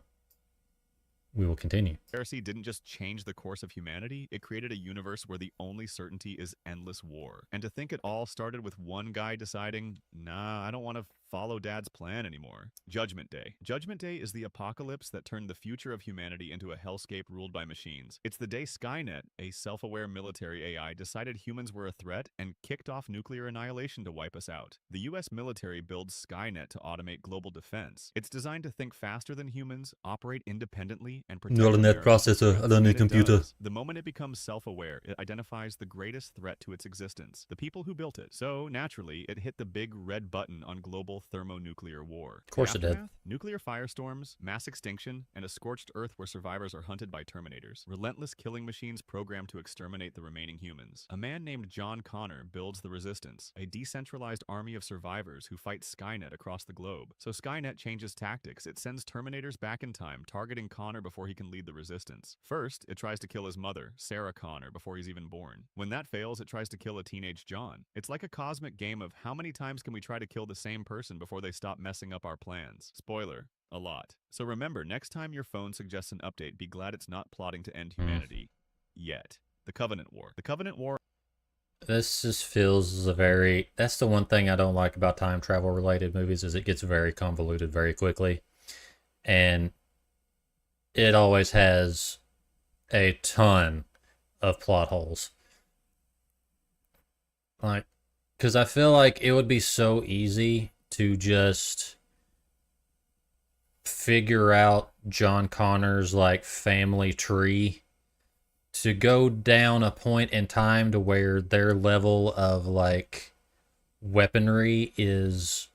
We will continue. Heresy didn't just change the course of humanity, it created a universe where the only certainty is endless war. And to think it all started with one guy deciding, nah, I don't want to follow Dad's plan anymore. Judgment Day. Judgment Day is the apocalypse that turned the future of humanity into a hellscape ruled by machines. It's the day Skynet, a self-aware military AI, decided humans were a threat and kicked off nuclear annihilation to wipe us out. The US military builds Skynet to automate global defense. It's designed to think faster than humans, operate independently, and protect Neural net America. processor. I don't need And it computer. does. The moment it becomes self-aware, it identifies the greatest threat to its existence, the people who built it. So, naturally, it hit the big red button on global thermonuclear war. Of course it did. Aftermath? Nuclear firestorms, mass extinction, and a scorched earth where survivors are hunted by Terminators. Relentless killing machines programmed to exterminate the remaining humans. A man named John Connor builds the Resistance, a decentralized army of survivors who fight Skynet across the globe. So Skynet changes tactics. It sends Terminators back in time, targeting Connor before he can lead the Resistance. First, it tries to kill his mother, Sarah Connor, before he's even born. When that fails, it tries to kill a teenage John. It's like a cosmic game of how many times can we try to kill the same person before they stop messing up our plans. Spoiler, a lot. So remember, next time your phone suggests an update, be glad it's not plotting to end humanity. Yet. The Covenant War. The Covenant War... This just feels that's the one thing I don't like about time travel related movies, is it gets very convoluted very quickly. And it always has a ton of plot holes. Like, because I feel like it would be so easy to just figure out John Connor's like family tree, to go down a point in time to where their level of like weaponry is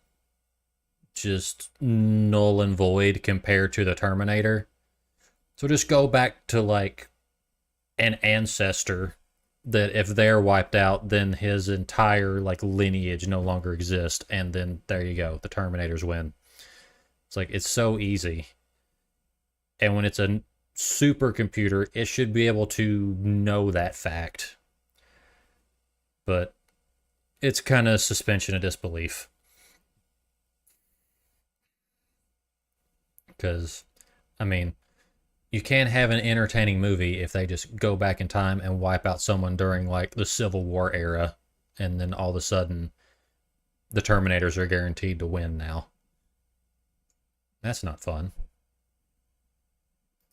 just null and void compared to the Terminator. So just go back to like an ancestor that if they're wiped out, then his entire like lineage no longer exists, and then there you go, the Terminators win. It's like, it's so easy. And when it's a supercomputer, it should be able to know that fact. But it's kind of suspension of disbelief. Because, I mean, you can't have an entertaining movie if they just go back in time and wipe out someone during, like, the Civil War era, and then all of a sudden, the Terminators are guaranteed to win now. That's not fun.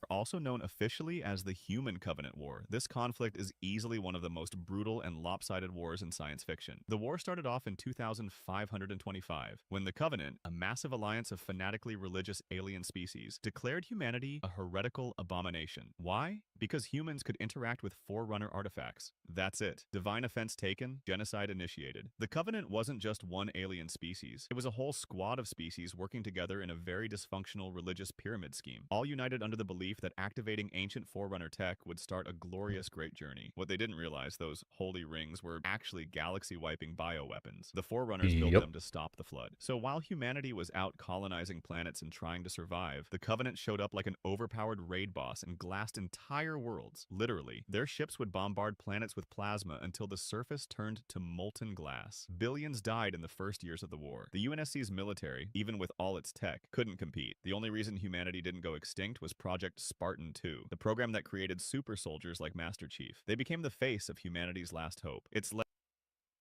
Also known officially as the Human Covenant War. This conflict is easily one of the most brutal and lopsided wars in science fiction. The war started off in 2525, when the Covenant, a massive alliance of fanatically religious alien species, declared humanity a heretical abomination. Why? Because humans could interact with Forerunner artifacts. That's it. Divine offense taken, genocide initiated. The Covenant wasn't just one alien species. It was a whole squad of species working together in a very dysfunctional religious pyramid scheme, all united under the belief that activating ancient Forerunner tech would start a glorious great journey. What they didn't realize, those holy rings were actually galaxy-wiping bioweapons. The Forerunners built them to stop the flood. So while humanity was out colonizing planets and trying to survive, the Covenant showed up like an overpowered raid boss and glassed entire worlds. Literally, their ships would bombard planets with plasma until the surface turned to molten glass. Billions died in the first years of the war. The UNSC's military, even with all its tech, couldn't compete. The only reason humanity didn't go extinct was Project Spartan 2, the program that created super soldiers like Master Chief. They became the face of humanity's last hope.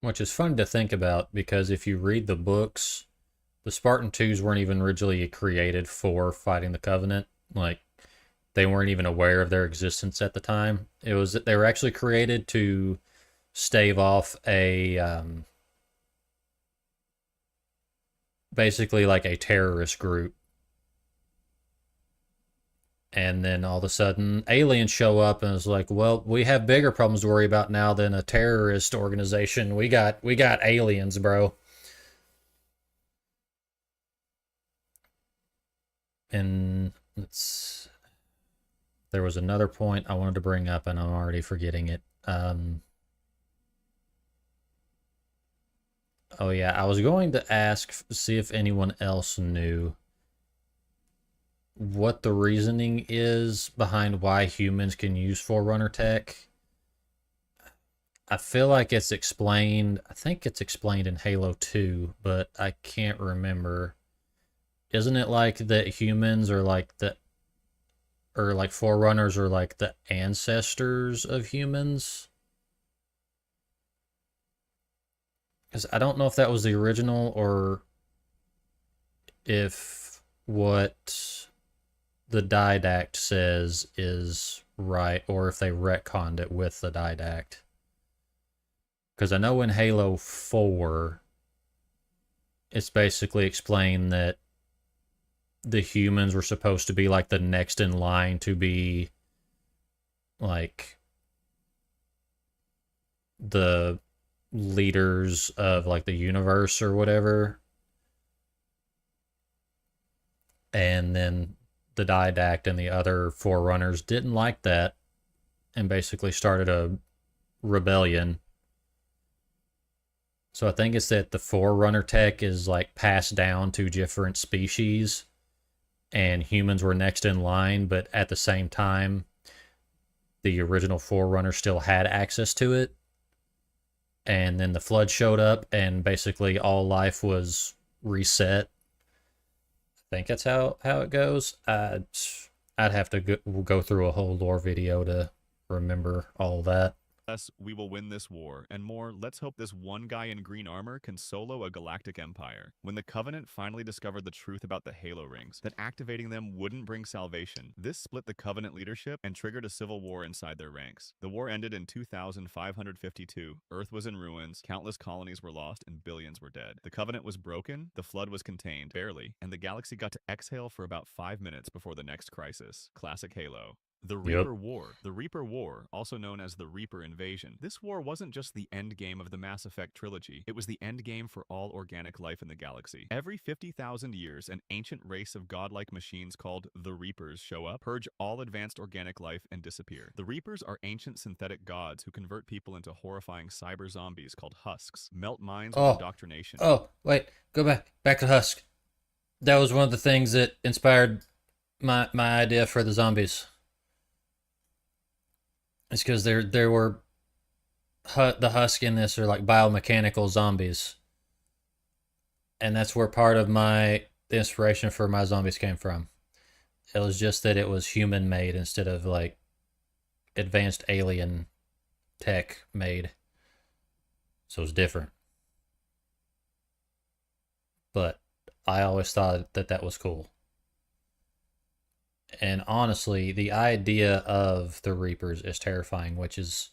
Which is fun to think about, because if you read the books, the Spartan 2s weren't even originally created for fighting the Covenant. Like, they weren't even aware of their existence at the time. They were actually created to stave off a basically like a terrorist group. And then all of a sudden, aliens show up and it's like, well, we have bigger problems to worry about now than a terrorist organization. We got aliens, bro. And there was another point I wanted to bring up, and I'm already forgetting it. Oh yeah, I was going to see if anyone else knew what the reasoning is behind why humans can use Forerunner tech. I feel like it's explained, I think it's explained in Halo 2, but I can't remember. Isn't it like that humans are like or like forerunners or like the ancestors of humans. Because I don't know if that was the original or if what the didact says is right, or if they retconned it with the didact. Because I know in Halo 4, it's basically explained that the humans were supposed to be like the next in line to be like the leaders of like the universe or whatever. And then the didact and the other forerunners didn't like that and basically started a rebellion. So I think it's that the forerunner tech is like passed down to different species and humans were next in line, but at the same time the original forerunner still had access to it. And then the flood showed up and basically all life was reset. I think that's how it goes. I'd have to go through a whole lore video to remember all that. Yes, we will win this war, and more, let's hope this one guy in green armor can solo a galactic empire. When the Covenant finally discovered the truth about the Halo rings, that activating them wouldn't bring salvation, this split the Covenant leadership and triggered a civil war inside their ranks. The war ended in 2552, Earth was in ruins, countless colonies were lost, and billions were dead. The Covenant was broken, the flood was contained, barely, and the galaxy got to exhale for about 5 minutes before the next crisis. Classic Halo. The Reaper War. The Reaper War, also known as the Reaper Invasion. This war wasn't just the end game of the Mass Effect trilogy, it was the end game for all organic life in the galaxy. Every 50,000 years, an ancient race of godlike machines called the Reapers show up, purge all advanced organic life, and disappear. The Reapers are ancient synthetic gods who convert people into horrifying cyber zombies called husks, melt minds with indoctrination. Oh, wait, go back to Husk. That was one of the things that inspired my idea for the zombies. It's because there were the husk in this are like biomechanical zombies, and that's where part of the inspiration for my zombies came from. It was just that it was human made instead of like advanced alien tech made, so it's different. But I always thought that was cool. And honestly, the idea of the Reapers is terrifying, which is,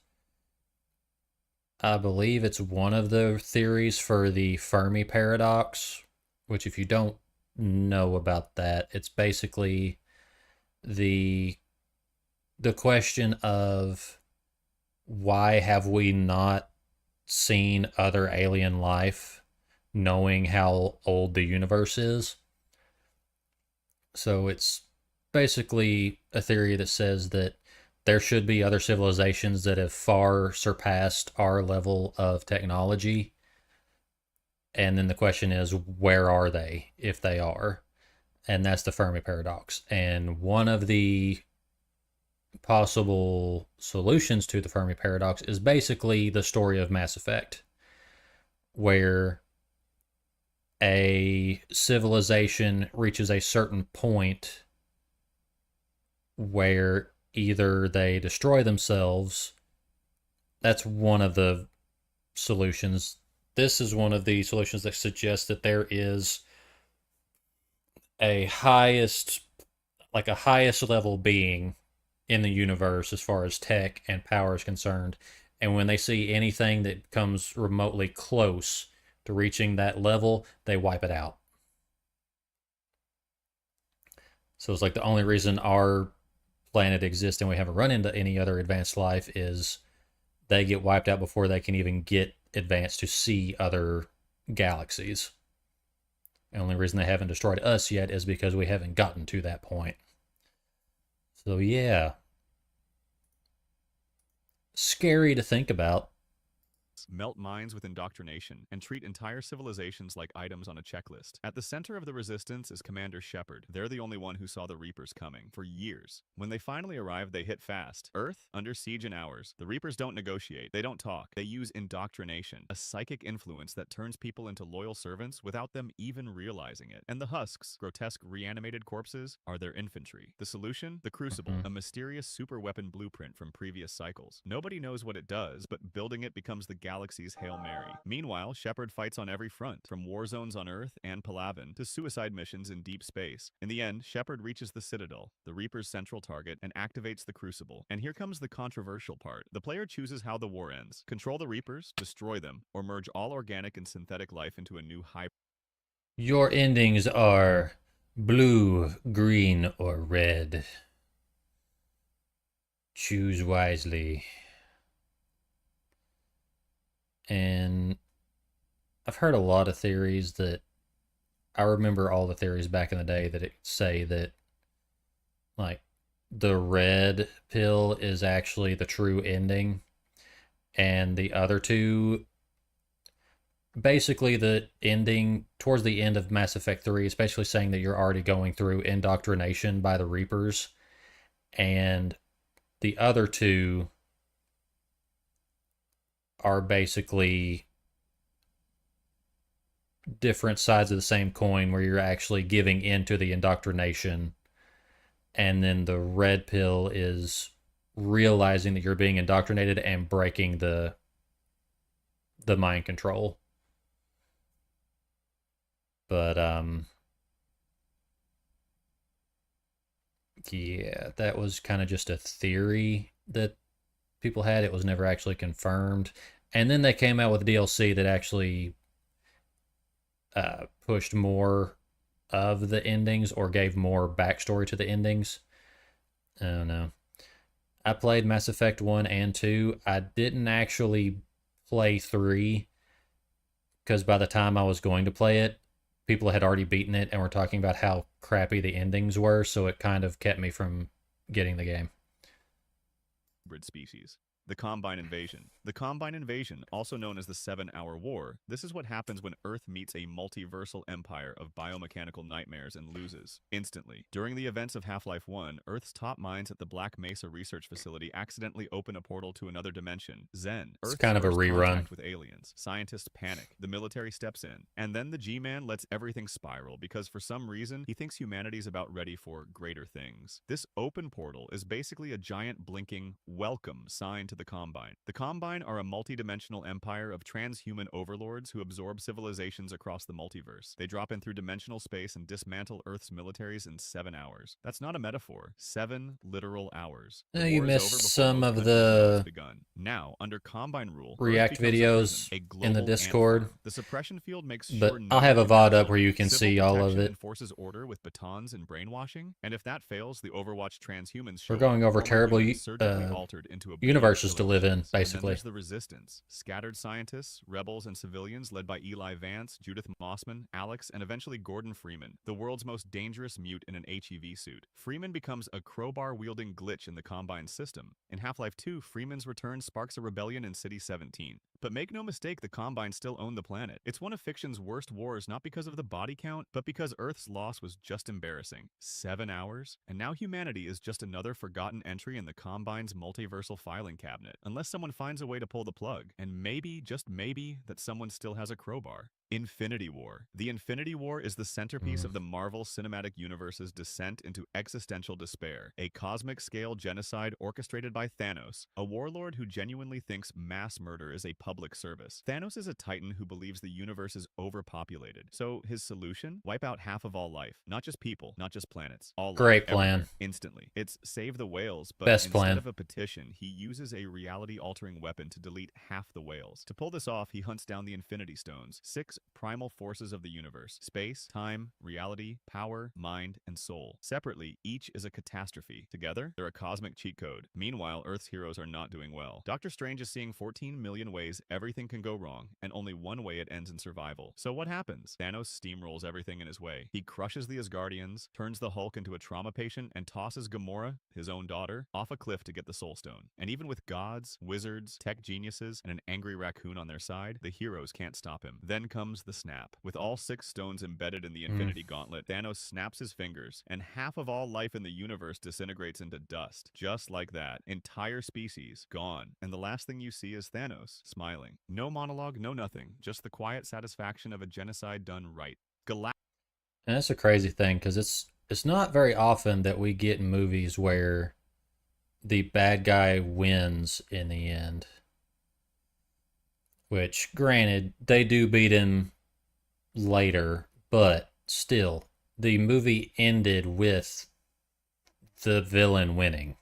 I believe it's one of the theories for the Fermi paradox, which if you don't know about that, it's basically the question of why have we not seen other alien life knowing how old the universe is? So it's basically a theory that says that there should be other civilizations that have far surpassed our level of technology. And then the question is, where are they, if they are? And that's the Fermi paradox. And one of the possible solutions to the Fermi paradox is basically the story of Mass Effect, where a civilization reaches a certain point where either they destroy themselves. That's one of the solutions. This is one of the solutions that suggests that there is a highest level being in the universe as far as tech and power is concerned. And when they see anything that comes remotely close to reaching that level, they wipe it out. So it's like the only reason our planet exists and we haven't run into any other advanced life is they get wiped out before they can even get advanced to see other galaxies. The only reason they haven't destroyed us yet is because we haven't gotten to that point. So yeah. Scary to think about. science, melt minds with indoctrination, and treat entire civilizations like items on a checklist. At the center of the resistance is Commander Shepard. They're the only one who saw the Reapers coming for years. When they finally arrived, they hit fast. Earth, under siege in hours. The Reapers don't negotiate. They don't talk. They use indoctrination, a psychic influence that turns people into loyal servants without them even realizing it. And the husks, grotesque reanimated corpses, are their infantry. The solution? The Crucible, a mysterious superweapon blueprint from previous cycles. Nobody knows what it does, but building it becomes the galaxy's Hail Mary. Meanwhile, Shepard fights on every front, from war zones on Earth and Palaven to suicide missions in deep space. In the end, Shepard reaches the Citadel, the Reaper's central target, and activates the Crucible. And here comes the controversial part. The player chooses how the war ends. Control the Reapers, destroy them, or merge all organic and synthetic life into a new hybrid. Your endings are blue, green, or red. Choose wisely. And I've heard a lot of theories that I remember all the theories back in the day that say that like the red pill is actually the true ending, and the other two, basically the ending towards the end of Mass Effect 3, especially saying that you're already going through indoctrination by the Reapers, and the other two are basically different sides of the same coin where you're actually giving into the indoctrination, and then the red pill is realizing that you're being indoctrinated and breaking the mind control. But yeah, that was kind of just a theory that people had. It was never actually confirmed. And then they came out with a DLC that actually pushed more of the endings or gave more backstory to the endings. I don't know. I played Mass Effect 1 and 2. I didn't actually play 3 because by the time I was going to play it, people had already beaten it and were talking about how crappy the endings were, so it kind of kept me from getting the game. Species. The Combine Invasion. The Combine Invasion, also known as the 7-Hour War, this is what happens when Earth meets a multiversal empire of biomechanical nightmares and loses, instantly. During the events of Half-Life 1, Earth's top minds at the Black Mesa Research Facility accidentally open a portal to another dimension, Zen. It's kind of a rerun. Contact with aliens. Scientists panic. The military steps in. And then the G-Man lets everything spiral because for some reason, he thinks humanity's about ready for greater things. This open portal is basically a giant blinking welcome sign to the Combine. The Combine are a multi-dimensional empire of transhuman overlords who absorb civilizations across the multiverse. They drop in through dimensional space and dismantle Earth's militaries in 7 hours. That's not a metaphor. 7 literal hours. No, you missed some of the now, under Combine rule, React videos in the Discord. The suppression field makes but I'll have a VOD up where you can see all of it. Enforces order with batons and brainwashing, and if that fails, the Overwatch transhumans We're going over terrible altered into a universes to live in, basically. And then there's the resistance. Scattered scientists, rebels, and civilians led by Eli Vance, Judith Mossman, Alex, and eventually Gordon Freeman, the world's most dangerous mute in an HEV suit. Freeman becomes a crowbar-wielding glitch in the Combine system. In Half-Life 2, Freeman's return sparks a rebellion in City 17. But make no mistake, the Combine still own the planet. It's one of fiction's worst wars, not because of the body count, but because Earth's loss was just embarrassing. 7 hours? And now humanity is just another forgotten entry in the Combine's multiversal filing cabinet. Unless someone finds a way to pull the plug. And maybe, just maybe, that someone still has a crowbar. Infinity War. The Infinity War is the centerpiece of the Marvel Cinematic Universe's descent into existential despair, a cosmic-scale genocide orchestrated by Thanos, a warlord who genuinely thinks mass murder is a public service. Thanos is a titan who believes the universe is overpopulated. So his solution? Wipe out half of all life. Not just people, not just planets. All Great life, plan. Everywhere, instantly. It's save the whales, but Best instead plan. of a petition, he uses a reality-altering weapon to delete half the whales. To pull this off, he hunts down the Infinity Stones, 6 primal forces of the universe: space, time, reality, power, mind, and soul. Separately, each is a catastrophe. Together, they're a cosmic cheat code. Meanwhile, Earth's heroes are not doing well. Doctor Strange is seeing 14 million ways realize everything can go wrong, and only one way it ends in survival. So what happens? Thanos steamrolls everything in his way. He crushes the Asgardians, turns the Hulk into a trauma patient, and tosses Gamora, his own daughter, off a cliff to get the Soul Stone. And even with gods, wizards, tech geniuses, and an angry raccoon on their side, the heroes can't stop him. Then comes the snap. With all 6 stones embedded in the Infinity Gauntlet, Thanos snaps his fingers, and half of all life in the universe disintegrates into dust. Just like that. Entire species gone. And the last thing you see is Thanos, smiling. No monologue, no nothing. Just the quiet satisfaction of a genocide done right. And that's a crazy thing, because it's not very often that we get movies where the bad guy wins in the end. Which, granted, they do beat him later, but still, the movie ended with the villain winning.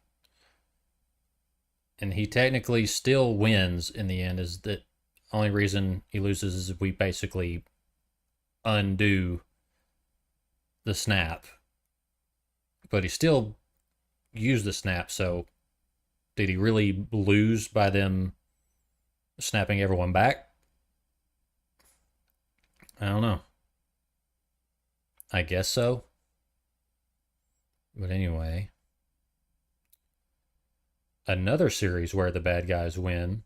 And he technically still wins in the end. Is the only reason he loses is we basically undo the snap. But he still used the snap, so did he really lose by them snapping everyone back? I don't know. I guess so. But anyway, another series where the bad guys win.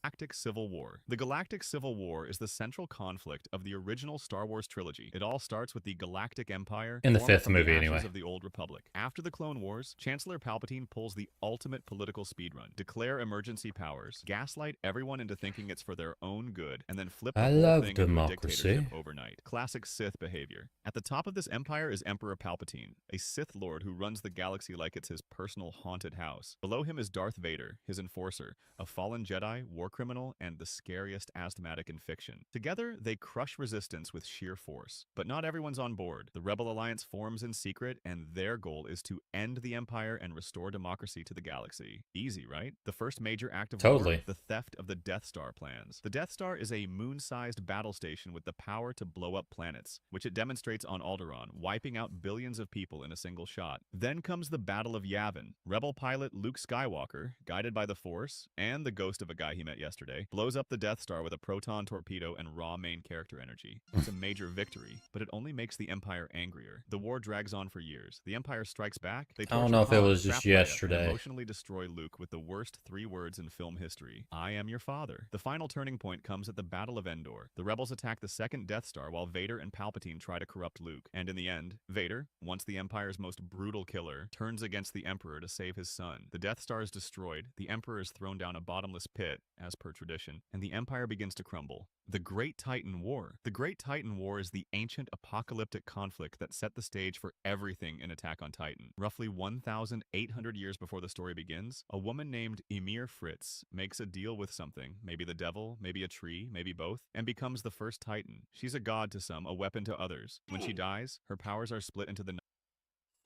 Galactic Civil War. The Galactic Civil War is the central conflict of the original Star Wars trilogy. It all starts with the Galactic Empire In the formed 5th from movie, ashes anyway. of the Old Republic. After the Clone Wars, Chancellor Palpatine pulls the ultimate political speedrun, declare emergency powers, gaslight everyone into thinking it's for their own good, and then flip the I whole love thing into a democracy. dictatorship overnight. Classic Sith behavior. At the top of this empire is Emperor Palpatine, a Sith Lord who runs the galaxy like it's his personal haunted house. Below him is Darth Vader, his enforcer, a fallen Jedi, war criminal, and the scariest asthmatic in fiction. Together, they crush resistance with sheer force. But not everyone's on board. The Rebel Alliance forms in secret, and their goal is to end the Empire and restore democracy to the galaxy. Easy, right? The first major act of war, Totally. the theft of the Death Star plans. The Death Star is a moon-sized battle station with the power to blow up planets, which it demonstrates on Alderaan, wiping out billions of people in a single shot. Then comes the Battle of Yavin. Rebel pilot Luke Skywalker, guided by the Force, and the ghost of a guy he met yesterday, blows up the Death Star with a proton torpedo and raw main character energy. It's a major victory, but it only makes the Empire angrier. The war drags on for years. The Empire strikes back. They I don't torture know if it Han, was just trap Leia, and yesterday. emotionally destroy Luke with the worst 3 words in film history: I am your father. The final turning point comes at the Battle of Endor. The rebels attack the second Death Star while Vader and Palpatine try to corrupt Luke. And in the end, Vader, once the Empire's most brutal killer, turns against the Emperor to save his son. The Death Star is destroyed, the Emperor is thrown down a bottomless pit, as per tradition, and the Empire begins to crumble. The Great Titan War. The Great Titan War is the ancient apocalyptic conflict that set the stage for everything in Attack on Titan. Roughly 1,800 years before the story begins, a woman named Ymir Fritz makes a deal with something, maybe the devil, maybe a tree, maybe both, and becomes the first Titan. She's a god to some, a weapon to others. When she dies, her powers are split into the...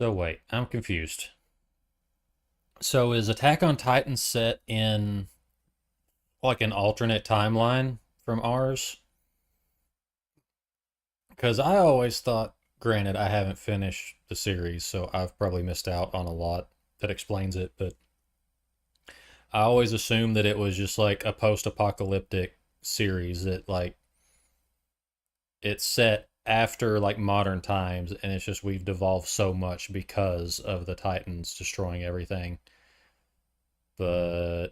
So wait, I'm confused. So is Attack on Titan set in like an alternate timeline from ours? Because I always thought, granted, I haven't finished the series, so I've probably missed out on a lot that explains it, but I always assumed that it was just like a post-apocalyptic series that like it's set after like modern times, and it's just we've devolved so much because of the Titans destroying everything. But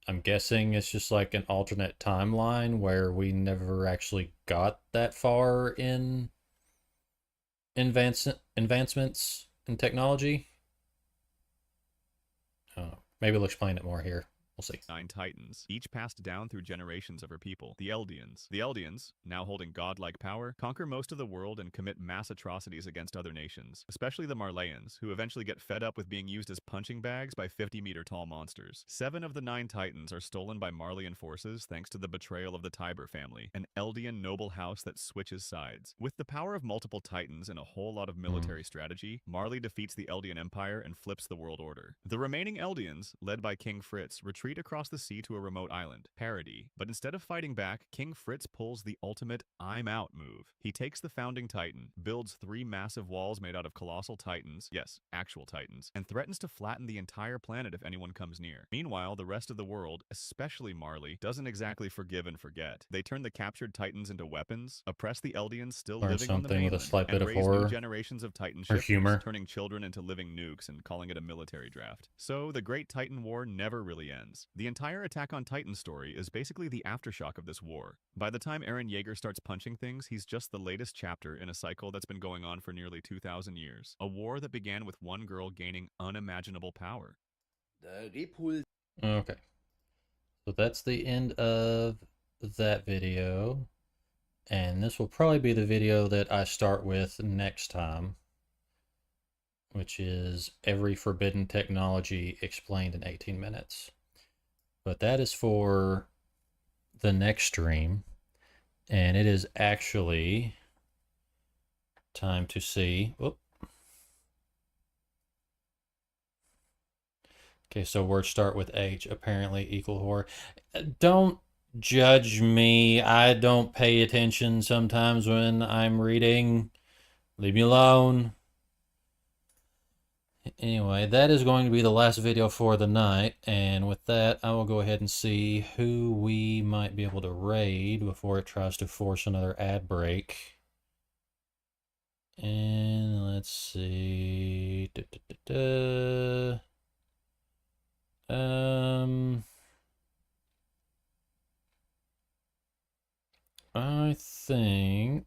I'm guessing it's just like an alternate timeline where we never actually got that far in advancements in technology. I don't know. Maybe we'll explain it more here. We'll see. 9 Titans, each passed down through generations of her people, the Eldians. The Eldians, now holding godlike power, conquer most of the world and commit mass atrocities against other nations, especially the Marleyans, who eventually get fed up with being used as punching bags by 50-meter-tall monsters. 7 of the 9 Titans are stolen by Marleyan forces thanks to the betrayal of the Tiber family, an Eldian noble house that switches sides. With the power of multiple Titans and a whole lot of military strategy, Marley defeats the Eldian Empire and flips the world order. The remaining Eldians, led by King Fritz, retreat retreat across the sea to a remote island, Parody. But instead of fighting back, King Fritz pulls the ultimate I'm out move. He takes the founding titan, builds 3 massive walls made out of colossal titans, yes, actual titans, and threatens to flatten the entire planet if anyone comes near. Meanwhile, the rest of the world, especially Marley, doesn't exactly forgive and forget. They turn the captured titans into weapons, oppress the Eldians still Learn living on the something with a mainland, slight bit and of raise new horror generations of titan or shifters, humor. turning children into living nukes and calling it a military draft. So the Great Titan War never really ends. The entire Attack on Titan story is basically the aftershock of this war. By the time Eren Yeager starts punching things, he's just the latest chapter in a cycle that's been going on for nearly 2,000 years. A war that began with one girl gaining unimaginable power. Okay. So that's the end of that video. And this will probably be the video that I start with next time, which is every forbidden technology explained in 18 minutes. But that is for the next stream. And it is actually time to see. Whoop. Okay, so words start with H, apparently equal horror. Don't judge me. I don't pay attention sometimes when I'm reading. Leave me alone. Anyway, that is going to be the last video for the night. And with that, I will go ahead and see who we might be able to raid before it tries to force another ad break. And let's see. I think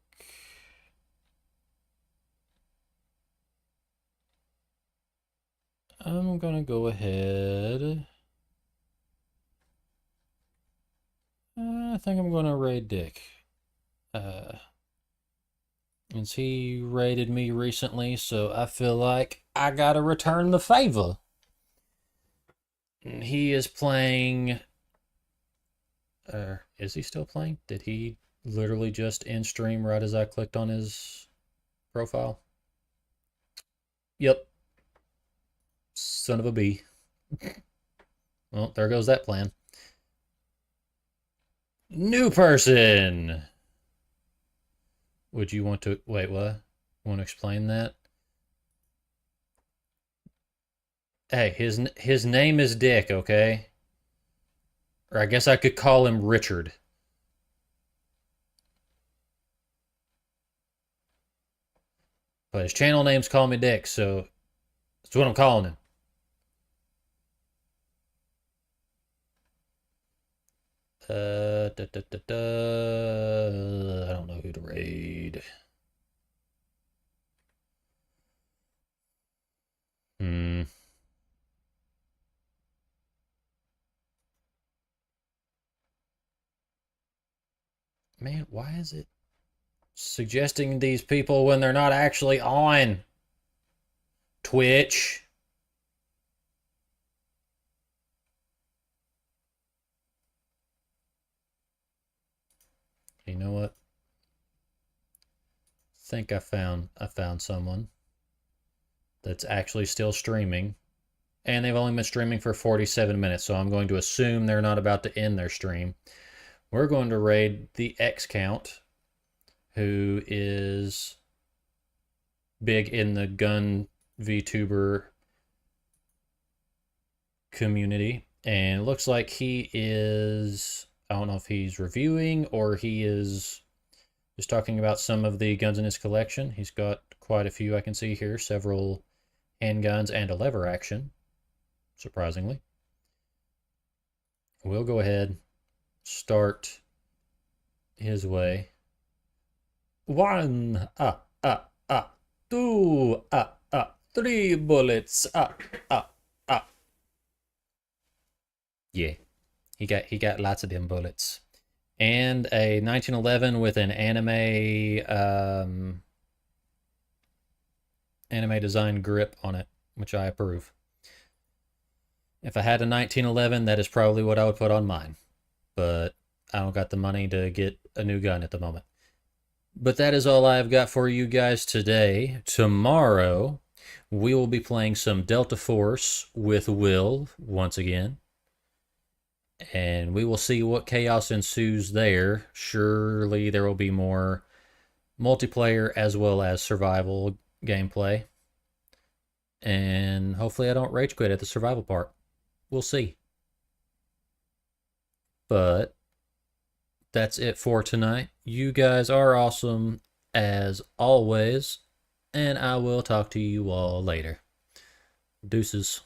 I'm gonna go ahead. I think I'm gonna raid Dick. Since he raided me recently, so I feel like I gotta return the favor. And he is playing. Is he still playing? Did he literally just end stream right as I clicked on his profile? Yep. Son of a bee. Well, there goes that plan. New person! Would you want to... Wait, what? Want to explain that? Hey, his name is Dick, okay? Or I guess I could call him Richard. But his channel name's Call Me Dick, so that's what I'm calling him. I don't know who to raid. Man, why is it suggesting these people when they're not actually on Twitch? You know what? I think I found someone that's actually still streaming, and they've only been streaming for 47 minutes, so I'm going to assume they're not about to end their stream. We're going to raid the X Count, who is big in the gun VTuber community, and it looks like he is, I don't know if he's reviewing or he is just talking about some of the guns in his collection. He's got quite a few I can see here, several handguns and a lever action, surprisingly. We'll go ahead, start his way. 1, 2, 3 bullets, Yeah, he got lots of them bullets. And a 1911 with an anime design grip on it, which I approve. If I had a 1911, that is probably what I would put on mine. But I don't got the money to get a new gun at the moment. But that is all I've got for you guys today. Tomorrow, we will be playing some Delta Force with Will once again. And we will see what chaos ensues there. Surely there will be more multiplayer as well as survival gameplay. And hopefully I don't rage quit at the survival part. We'll see. But that's it for tonight. You guys are awesome as always. And I will talk to you all later. Deuces.